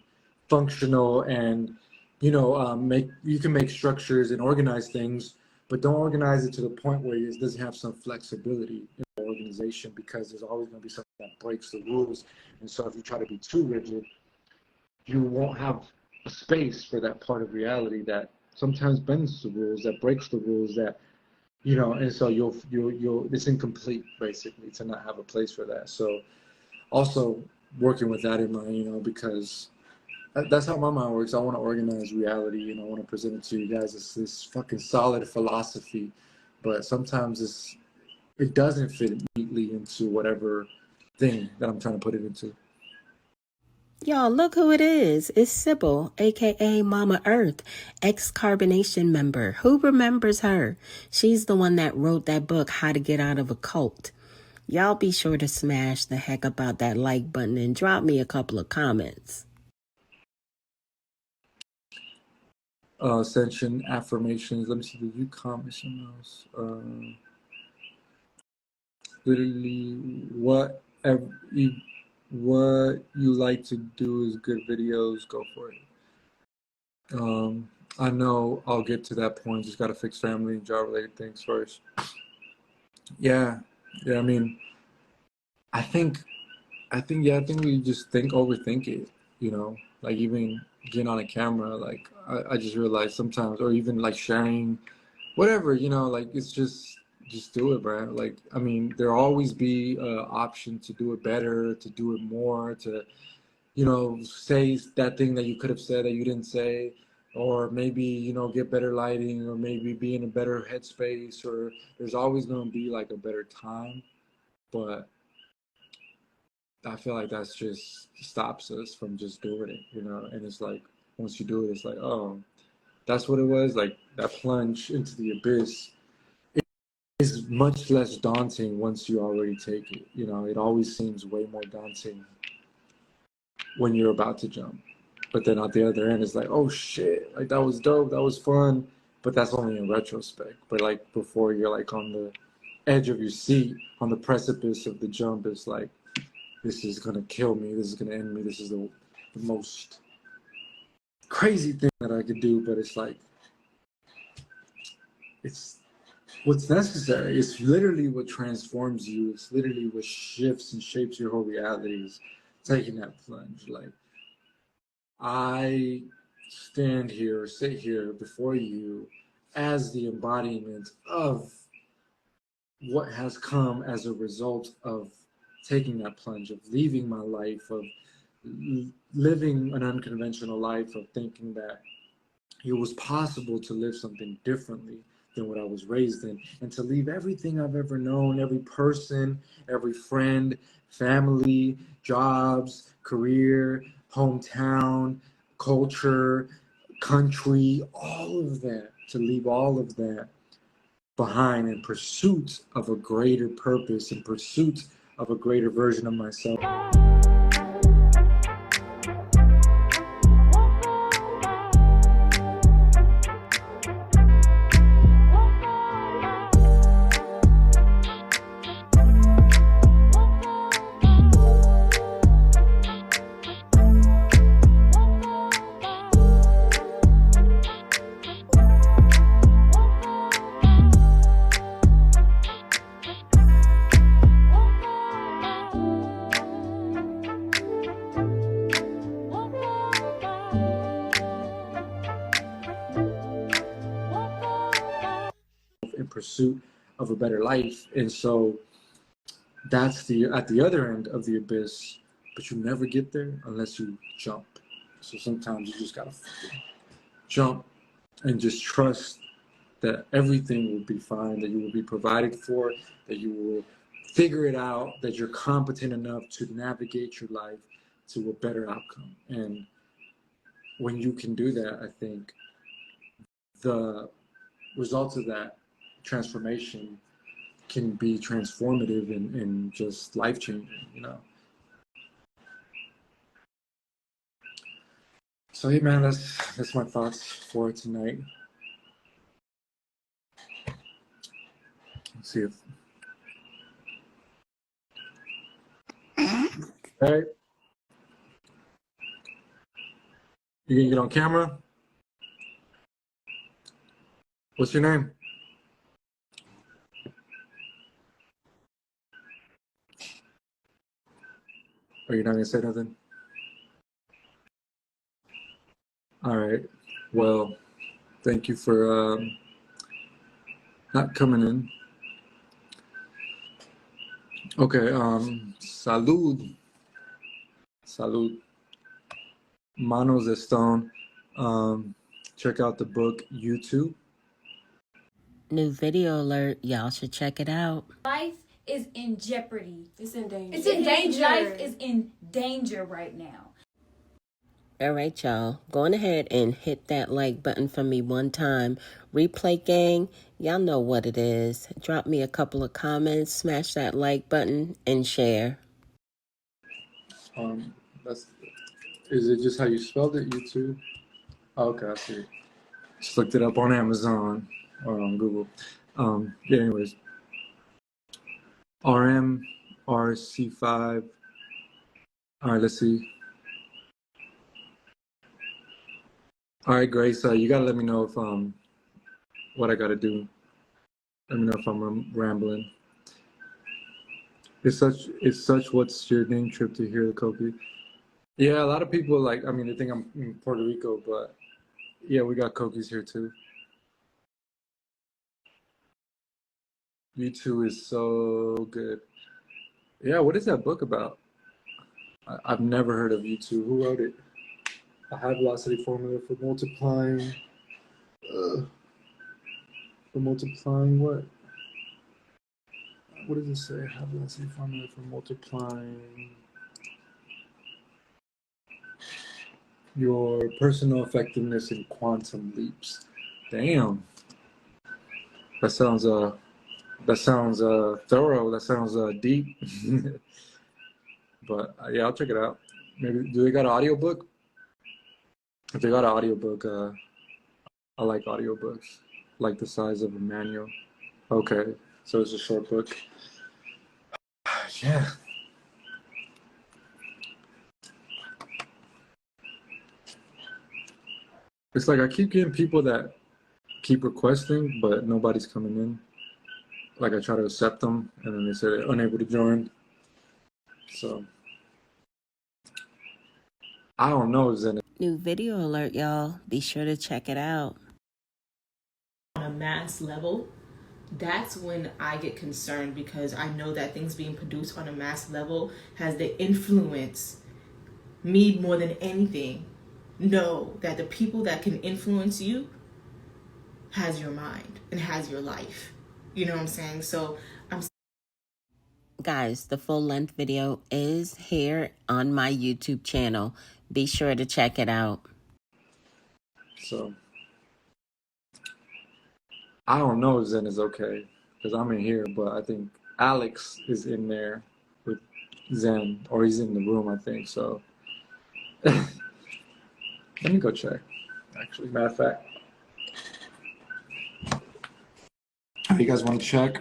functional, and, you know, you can make structures and organize things, but don't organize it to the point where it doesn't have some flexibility in the organization, because there's always going to be something that breaks the rules. And so if you try to be too rigid, you won't have a space for that part of reality that sometimes bends the rules, that breaks the rules, that, you know, and so you'll it's incomplete, basically, to not have a place for that. So also working with that in mind, you know, because that's how my mind works. I want to organize reality, and I want to present it to you guys as this fucking solid philosophy, but sometimes it doesn't fit neatly into whatever thing that I'm trying to put it into.
Y'all, look who it is. It's Sybil, aka Mama Earth, ex-Carbonation member. Who remembers her? She's the one that wrote that book, How to Get Out of a Cult. Y'all be sure to smash the heck about that like button and drop me a couple of comments.
Ascension, affirmations. Let me see. Did you comment something else? Literally, what you like to do is good videos. Go for it. I know I'll get to that point. Just gotta fix family and job related things first. Yeah. I mean, I think we just overthink it. You know, like even getting on a camera. Like I just realized sometimes, or even like sharing, whatever. You know, like it's just do it, bro. Like, I mean, there'll always be an option to do it better, to do it more, to, you know, say that thing that you could have said that you didn't say, or maybe, you know, get better lighting, or maybe be in a better headspace, or there's always going to be like a better time. But I feel like that's just stops us from just doing it, you know. And it's like, once you do it, it's like, oh, that's what it was. Like, that plunge into the abyss is much less daunting once you already take it. You know, it always seems way more daunting when you're about to jump. But then at the other end, it's like, oh shit, like that was dope, that was fun. But that's only in retrospect. But like before, you're like on the edge of your seat, on the precipice of the jump. It's like, this is gonna kill me. This is gonna end me. This is the most crazy thing that I could do. But it's like, it's what's necessary. It's literally what transforms you. It's literally what shifts and shapes your whole reality. Is taking that plunge. Like, I stand here, sit here before you as the embodiment of what has come as a result of taking that plunge, of leaving my life, of living an unconventional life, of thinking that it was possible to live something differently than what I was raised in, and to leave everything I've ever known, every person, every friend, family, jobs, career, hometown, culture, country, all of that, to leave all of that behind in pursuit of a greater purpose, in pursuit of a greater version of myself. In pursuit of a better life. And so that's at the other end of the abyss, but you never get there unless you jump. So sometimes you just gotta jump and just trust that everything will be fine, that you will be provided for, that you will figure it out, that you're competent enough to navigate your life to a better outcome. And when you can do that, I think the results of that transformation can be transformative and just life-changing, you know. So hey man, that's my thoughts for tonight. Let's see if hey, you gonna get on camera? What's your name? Are you not gonna say nothing? All right. Well, thank you for not coming in. Okay. Salud. Salud. Manos de Stone. Check out the book YouTube.
New video alert. Y'all should check it out.
Life is in jeopardy.
It's in danger.
It's in danger. Life is in danger right now.
All right, y'all. Going ahead and hit that like button for me one time. Replay gang, y'all know what it is. Drop me a couple of comments, smash that like button, and share.
Is it just how you spelled it, YouTube? Oh, okay, I see. Just looked it up on Amazon or on Google. Yeah, anyways. RMRC5. All right, let's see. All right, Grace, you gotta let me know if what I gotta do. Let me know if I'm rambling. It's such what's your name trip to hear the Koki. Yeah, a lot of people like, I mean, they think I'm in Puerto Rico, but yeah, we got Kokis here too. U2 is so good. Yeah, what is that book about? I've never heard of U2. Who wrote it? A high velocity formula for multiplying. For multiplying what? What does it say? High velocity formula for multiplying your personal effectiveness in quantum leaps. Damn. That sounds thorough. That sounds deep. But yeah, I'll check it out. Maybe do they got an audiobook? If they got an audiobook, I like audiobooks, like the size of a manual. Okay, so it's a short book. Yeah. It's like I keep getting people that keep requesting, but nobody's coming in. Like I try to accept them, and then they say they're unable to join. So I don't know, Zen.
New video alert, y'all. Be sure to check it out.
On a mass level, that's when I get concerned, because I know that things being produced on a mass level has the influence me more than anything. Know that the people that can influence you has your mind and has your life. You know what I'm saying? So
Guys, the full length video is here on my YouTube channel. Be sure to check it out.
So I don't know if Zen is okay, because I'm in here, but I think Alex is in there with Zen, or he's in the room, I think. So let me go check. Actually, matter of fact, you guys want to check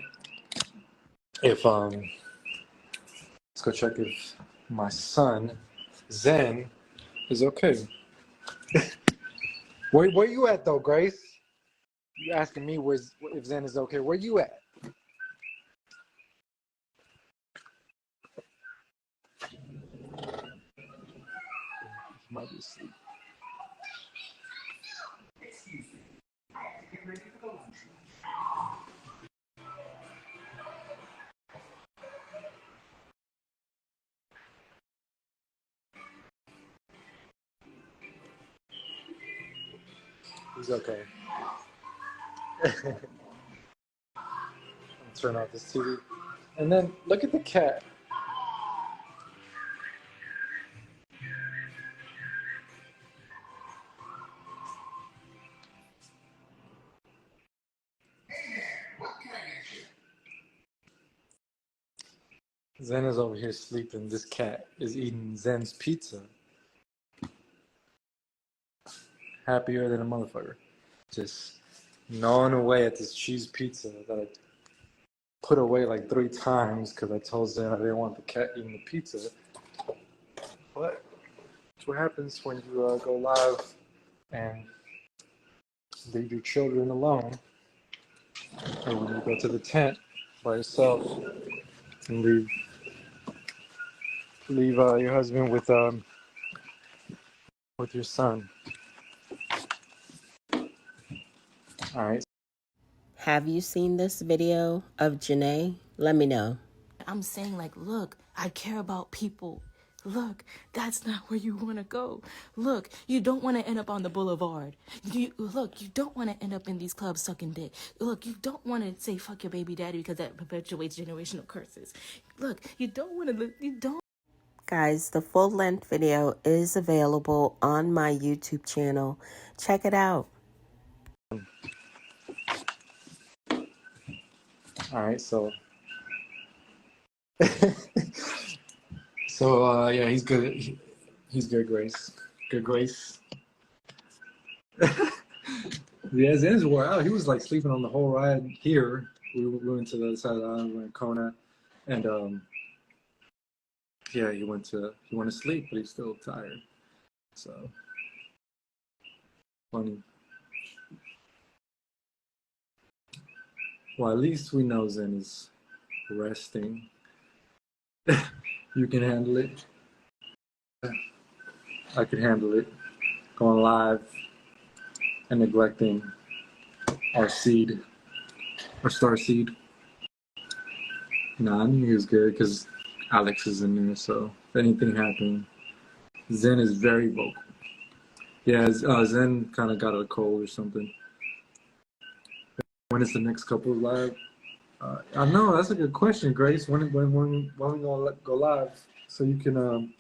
if let's go check if my son Zen is okay. Where you at though, Grace? You asking me if Zen is okay? Where you at? He might be asleep. He's okay. Turn off this TV. And then look at the cat. Zen is over here sleeping. This cat is eating Zen's pizza. Happier than a motherfucker. Just gnawing away at this cheese pizza that I put away like 3 times because I told Zen I didn't want the cat eating the pizza. But that's what happens when you go live and leave your children alone. Or when you go to the tent by yourself and leave your husband with your son. All right.
Have you seen this video of Janae? Let me know.
I'm saying, like, look, I care about people. Look, that's not where you want to go. Look, you don't want to end up on the boulevard. You don't want to end up in these clubs sucking dick. Look, you don't want to say fuck your baby daddy because that perpetuates generational curses. Look, you don't want to,
Guys, the full length video is available on my YouTube channel. Check it out.
All right, so yeah, he's good. He's good, Grace. Good, Grace. Yeah, Zen's wore out. He was like sleeping on the whole ride here. We went to the other side of the island, we went to Kona, and yeah, he went to sleep, but he's still tired. So funny. Well, at least we know Zen is resting. You can handle it. I can handle it. Going live and neglecting our seed, our star seed. Nah, I knew he was good because Alex is in there, so if anything happened, Zen is very vocal. Yeah, Zen kind of got a cold or something. When is the next couple live? I know that's a good question, Grace. When we gonna go live so you can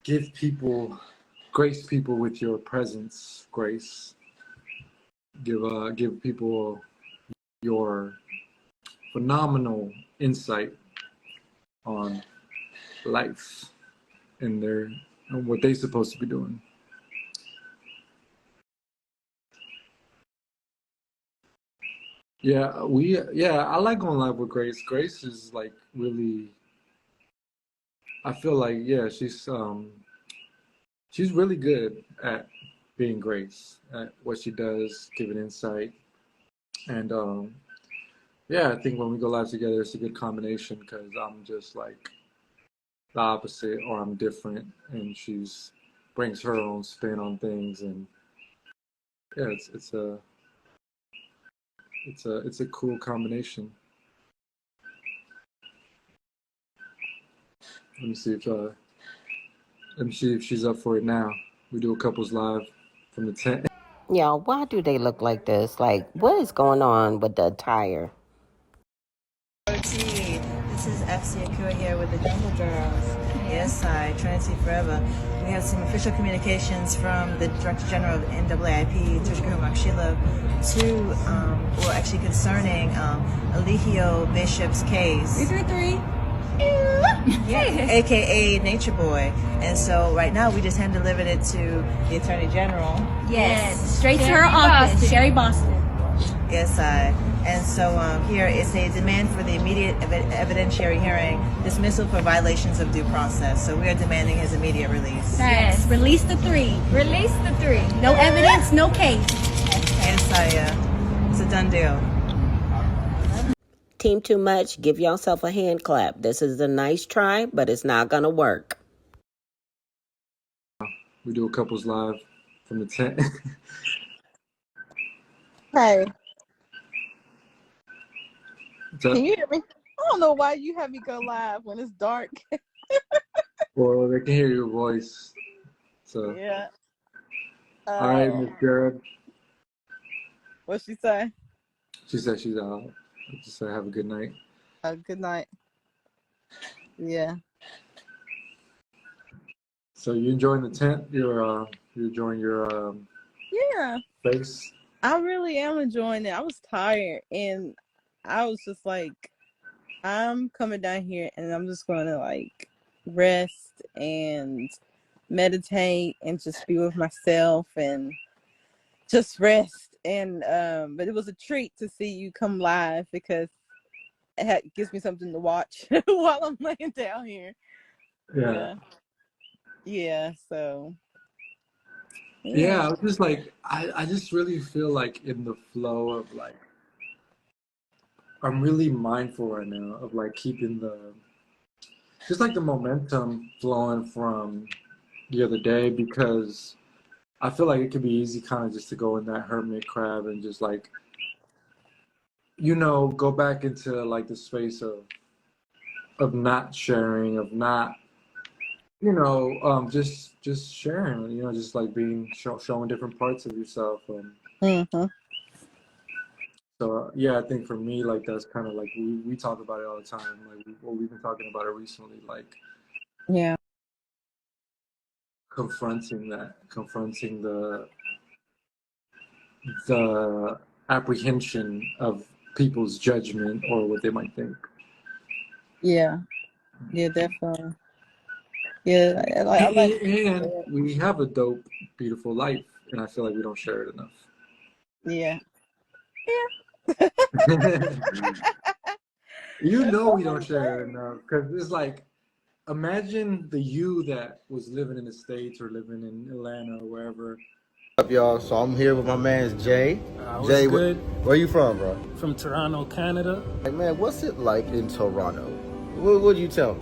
grace people with your presence, Grace. Give people your phenomenal insight on life and what they're supposed to be doing. I like going live with Grace. Grace is like really, I feel like, she's really good at being Grace, at what she does, giving insight. And I think when we go live together, it's a good combination because I'm just like the opposite, or I'm different, and she's brings her own spin on things, and it's a cool combination. Let me see if she's up for it now. We do a couples live from the tent.
Yo, why do they look like this? Like, what is going on with the attire?
OT, this is FC Akua here with the Jungle Girls. Yes, Trinity Forever. We have some official communications from the Director General of NAAIP, Tushka Makshila, actually concerning Eligio Bishop's case. 333. Yeah, aka Nature Boy. And so right now we just hand delivered it to the Attorney General.
Yes, straight to her office, Sherry Boston.
Yes, and so here is a demand for the immediate evidentiary hearing, dismissal for violations of due process. So we are demanding his immediate release.
Yes, release the three. Release the three. No evidence, no case.
Yes, it's a done deal.
Team Too Much, give yourself a hand clap. This is a nice try, but it's not going to work.
We do a couples live from the tent.
Hey,
Can
you hear me? I don't know why you have me go live when it's dark.
Well, they can hear your voice. So
Yeah.
all right, Miss Jared.
What'd she say?
She said she's out. Just say have a good night.
Good night. Yeah.
So you enjoying the tent? You're enjoying your
Yeah.
space?
I really am enjoying it. I was tired and I was just like, I'm coming down here and I'm just going to like rest and meditate and just be with myself and just rest. And but it was a treat to see you come live because it gives me something to watch while I'm laying down here. Yeah. So
Yeah, I was just like, I just really feel like in the flow of like, I'm really mindful right now of like keeping just like the momentum flowing from the other day, because I feel like it could be easy kind of just to go in that hermit crab and just like, go back into like the space of not sharing, of not, just sharing, just like being showing different parts of yourself. So I think for me, like that's kind of like we talk about it all the time. Like we've been talking about it recently, like confronting the apprehension of people's judgment or what they might think.
Yeah, definitely. Yeah, I like
And we have a dope, beautiful life, and I feel like we don't share it enough.
Yeah.
We don't share it enough, because it's like, imagine the you that was living in the States or living in Atlanta or wherever.
What's up, y'all? So I'm here with my man Jay. Jay,
good?
Where you from, bro?
From Toronto, Canada.
Hey, man, what's it like in Toronto? What do you tell me?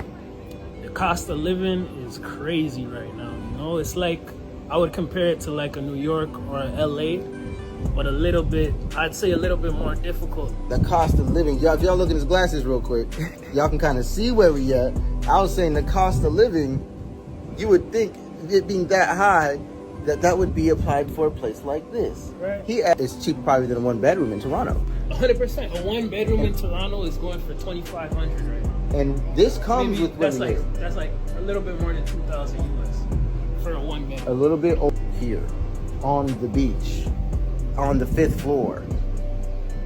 The cost of living is crazy right now. It's like, I would compare it to like a New York or a LA, but I'd say a little bit more difficult.
The cost of living. Y'all, if y'all look at his glasses real quick, y'all can kind of see where we at. I was saying the cost of living, you would think it being that high, that would be applied for a place like this.
Right.
It's cheaper probably than a one bedroom in Toronto.
100%. A one bedroom in Toronto is going for $2,500 right now.
And this comes with
that's
living
like a little bit more than $2,000 US for a one bedroom.
a little bit over here, on the beach, on the 5th floor.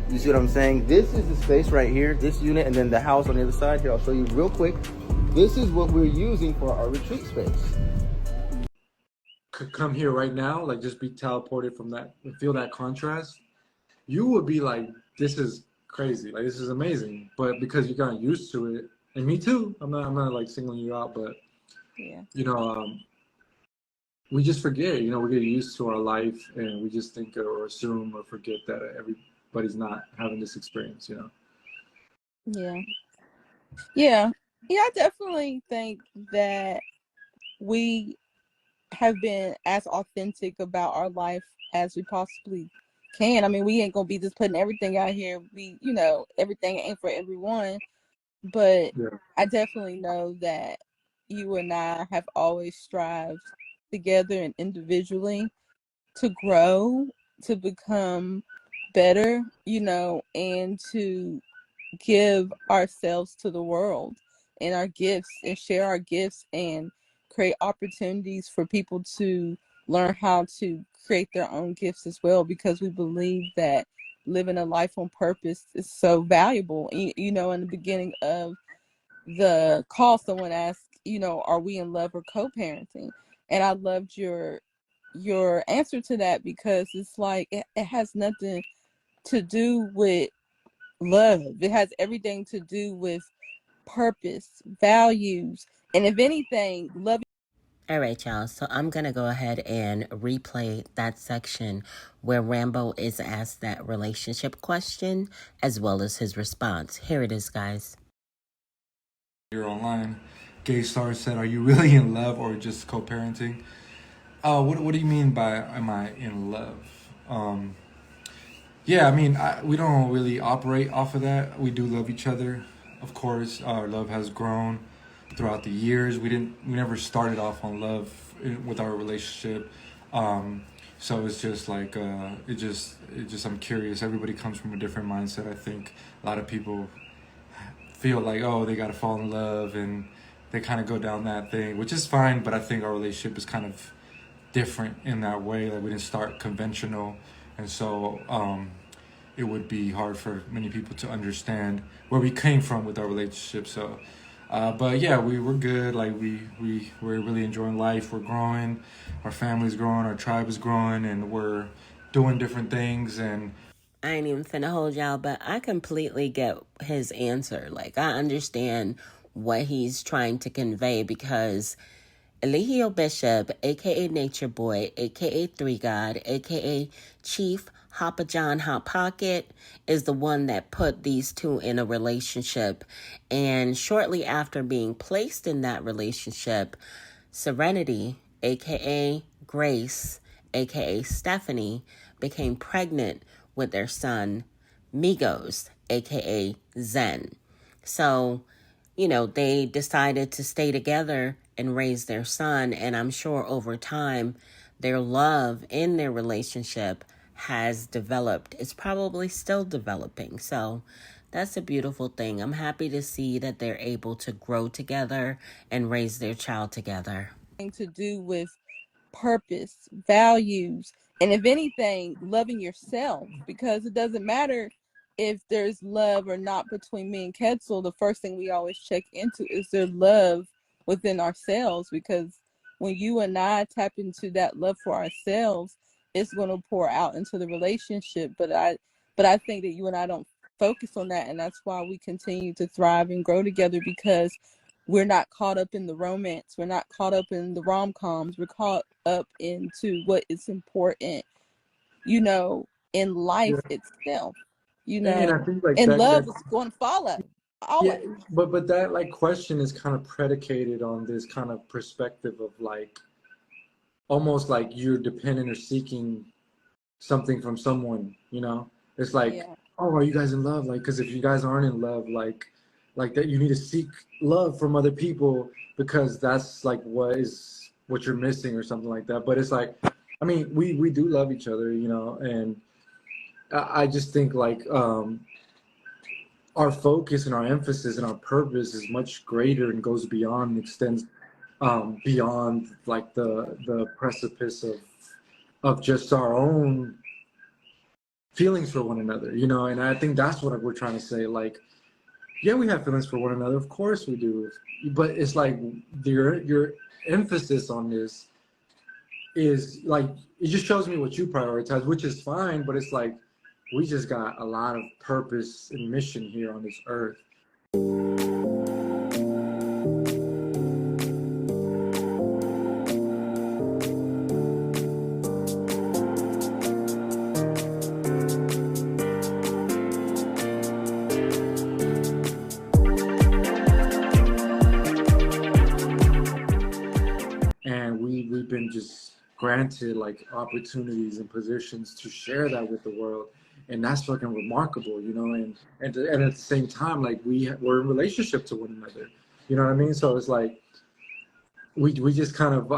You see what I'm saying? This is the space right here, this unit, and then the house on the other side. Here, I'll show you real quick. This is what we're using for our retreat space.
Could come here right now, like just be teleported from that and feel that contrast, you would be like this is crazy. Like, this is amazing. But because you're kind of used to it, and me too. I'm not like singling you out, but
Yeah.
you know, we just forget. You know, we get used to our life, and we just think or assume or forget that everybody's not having this experience. You know.
Yeah. Yeah. Yeah, I definitely think that we have been as authentic about our life as we possibly can. I mean, we ain't gonna be just putting everything out here. Everything ain't for everyone, but
Yeah.
I definitely know that you and I have always strived together and individually to grow, to become better, and to give ourselves to the world and our gifts and share our gifts and create opportunities for people to learn how to create their own gifts as well, because we believe that living a life on purpose is so valuable. In the beginning of the call, someone asked, are we in love or co-parenting? And I loved your answer to that, because it's like it has nothing to do with love. It has everything to do with purpose, values, and if anything, love.
All right, y'all. So I'm going to go ahead and replay that section where Rambo is asked that relationship question as well as his response. Here it is, guys.
You're online. Gay Star said, "Are you really in love or just co-parenting?" What do you mean by am I in love? Yeah, I mean, we don't really operate off of that. We do love each other, of course. Our love has grown throughout the years. We never started off on love with our relationship. So it's just like I'm curious. Everybody comes from a different mindset. I think a lot of people feel like, oh, they gotta fall in love, and they kind of go down that thing, which is fine. But I think our relationship is kind of different in that way. Like, we didn't start conventional, and so it would be hard for many people to understand where we came from with our relationship. So, but yeah, we're good. Like, we're really enjoying life. We're growing, our family's growing, our tribe is growing, and we're doing different things. And
I ain't even finna hold y'all, but I completely get his answer. Like, I understand what he's trying to convey, because Eligio Bishop, a.k.a. Nature Boy, a.k.a. Three God, a.k.a. Chief Hoppa John Hot Pocket, is the one that put these two in a relationship. And shortly after being placed in that relationship, Serenity, a.k.a. Grace, a.k.a. Stephanie, became pregnant with their son, Migos, a.k.a. Zen. So, they decided to stay together and raise their son. And I'm sure over time, their love in their relationship has developed. It's probably still developing. So that's a beautiful thing. I'm happy to see that they're able to grow together and raise their child together.
To do with purpose, values, and if anything, loving yourself, because it doesn't matter if there's love or not between me and Ketzel. The first thing we always check into is there love within ourselves, because when you and I tap into that love for ourselves, it's going to pour out into the relationship. But I think that you and I don't focus on that, and that's why we continue to thrive and grow together, because we're not caught up in the romance. We're not caught up in the rom-coms. We're caught up into what is important, in life itself,
and I think like
and
that,
love is going to follow always.
yeah, but that like question is kind of predicated on this kind of perspective of like almost like you're dependent or seeking something from someone. It's like,
Yeah.
oh, are you guys in love? Like, because if you guys aren't in love, like that, you need to seek love from other people, because that's like what you're missing or something like that. But it's like, I mean, we do love each other, and I just think like our focus and our emphasis and our purpose is much greater and goes beyond and extends beyond like the precipice of just our own feelings for one another, and I think that's what we're trying to say. Like, yeah, we have feelings for one another, of course we do, but it's like your emphasis on this is like, it just shows me what you prioritize, which is fine, but it's like, we just got a lot of purpose and mission here on this earth. And we've been just granted like opportunities and positions to share that with the world, and that's fucking remarkable, you know. And at the same time, like we're in relationship to one another, you know what I mean? So it's like we just kind of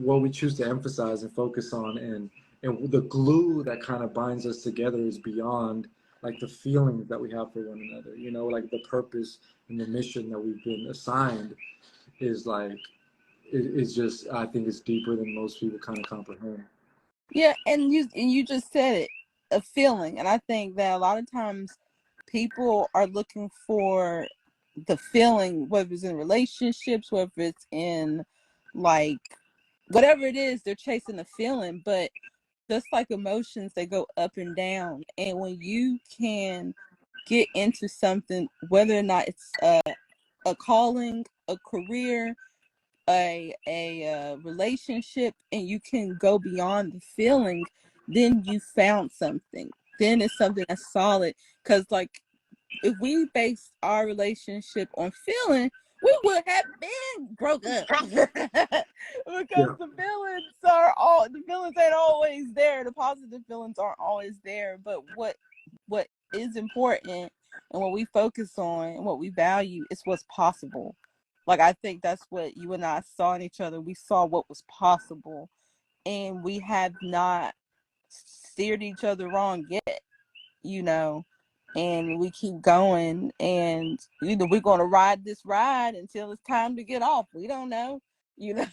what we choose to emphasize and focus on, and the glue that kind of binds us together is beyond like the feelings that we have for one another, you know. Like the purpose and the mission that we've been assigned is like, it's just, I think it's deeper than most people kind of comprehend.
Yeah, and you just said it, a feeling. And I think that a lot of times people are looking for the feeling, whether it's in relationships, whether it's in like whatever it is, they're chasing a feeling. But just like emotions, they go up and down. And when you can get into something, whether or not it's a calling, a career, a relationship, and you can go beyond the feeling, then you found something. Then it's something that's solid. Because like if we based our relationship on feeling, we would have been broke up. Because the feelings ain't always there. The positive feelings aren't always there. But what is important and what we focus on and what we value is what's possible. Like, I think that's what you and I saw in each other. We saw what was possible, and we have not steered each other wrong yet, you know, and we keep going, and either we're going to ride this ride until it's time to get off. We don't know, you know,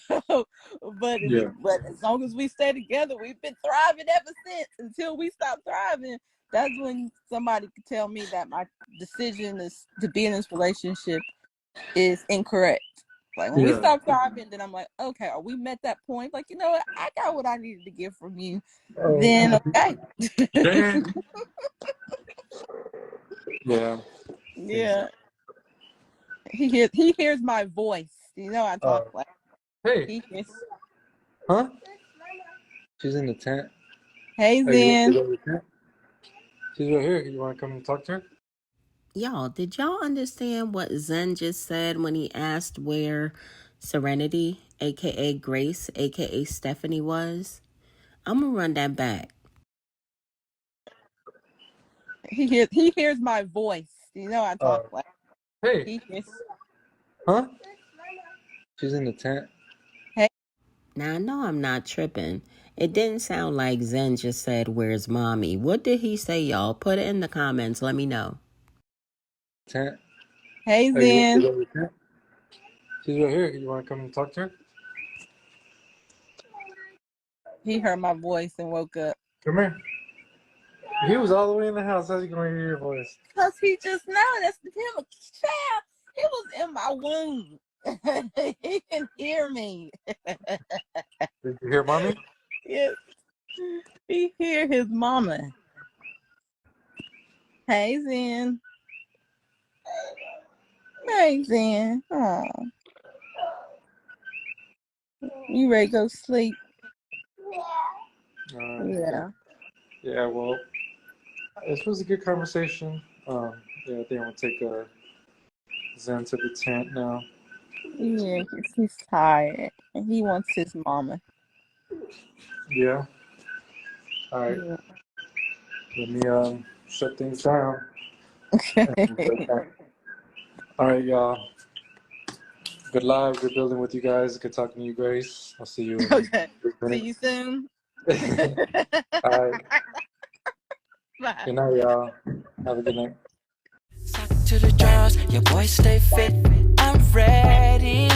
but as long as we stay together, we've been thriving ever since. Until we stop thriving, that's when somebody could tell me that my decision is to be in this relationship is incorrect. Like when we stop thriving, then I'm like, okay, are we met that point? Like, you know what, I got what I needed to get from you. Then okay. Yeah. He hears my voice. You know, I talk like.
Hey.
He hears.
Huh? She's in the tent.
Hey, Zen.
She's right here. You want to come and talk to her?
Y'all, did y'all understand what Zen just said when he asked where Serenity, aka Grace, aka Stephanie was? I'm gonna run that back.
He hears my voice. You know, I talk like.
Hey.
He hears.
Huh? She's in the tent.
Hey.
Now I know I'm not tripping. It didn't sound like Zen just said, "Where's mommy?" What did he say, y'all? Put it in the comments. Let me know.
Tent.
Hey, Zen.
She's right here. You want to come and talk to her?
He heard my voice and woke up.
Come here. He was all the way in the house. How's he going to hear your voice?
Because he just know that's him. Child, he was in my womb. He can hear me.
Did you hear mommy?
Yes. He hear his mama. Hey, Zen. Hey, Zen. Oh. You ready to go sleep? Yeah.
Yeah, well, this was a good conversation. Yeah, I think I'm going to take Zen to the tent now.
Yeah, he's tired. And he wants his mama.
Yeah. All right.
Yeah.
Let me shut things down.
Okay.
All right, y'all. Good live. Good building with you guys. Good talking to you, Grace. I'll see you.
Okay. See you soon.
All right.
Bye.
Good night, y'all. Have a good night.
To the draws, your boy stay fit. I'm ready.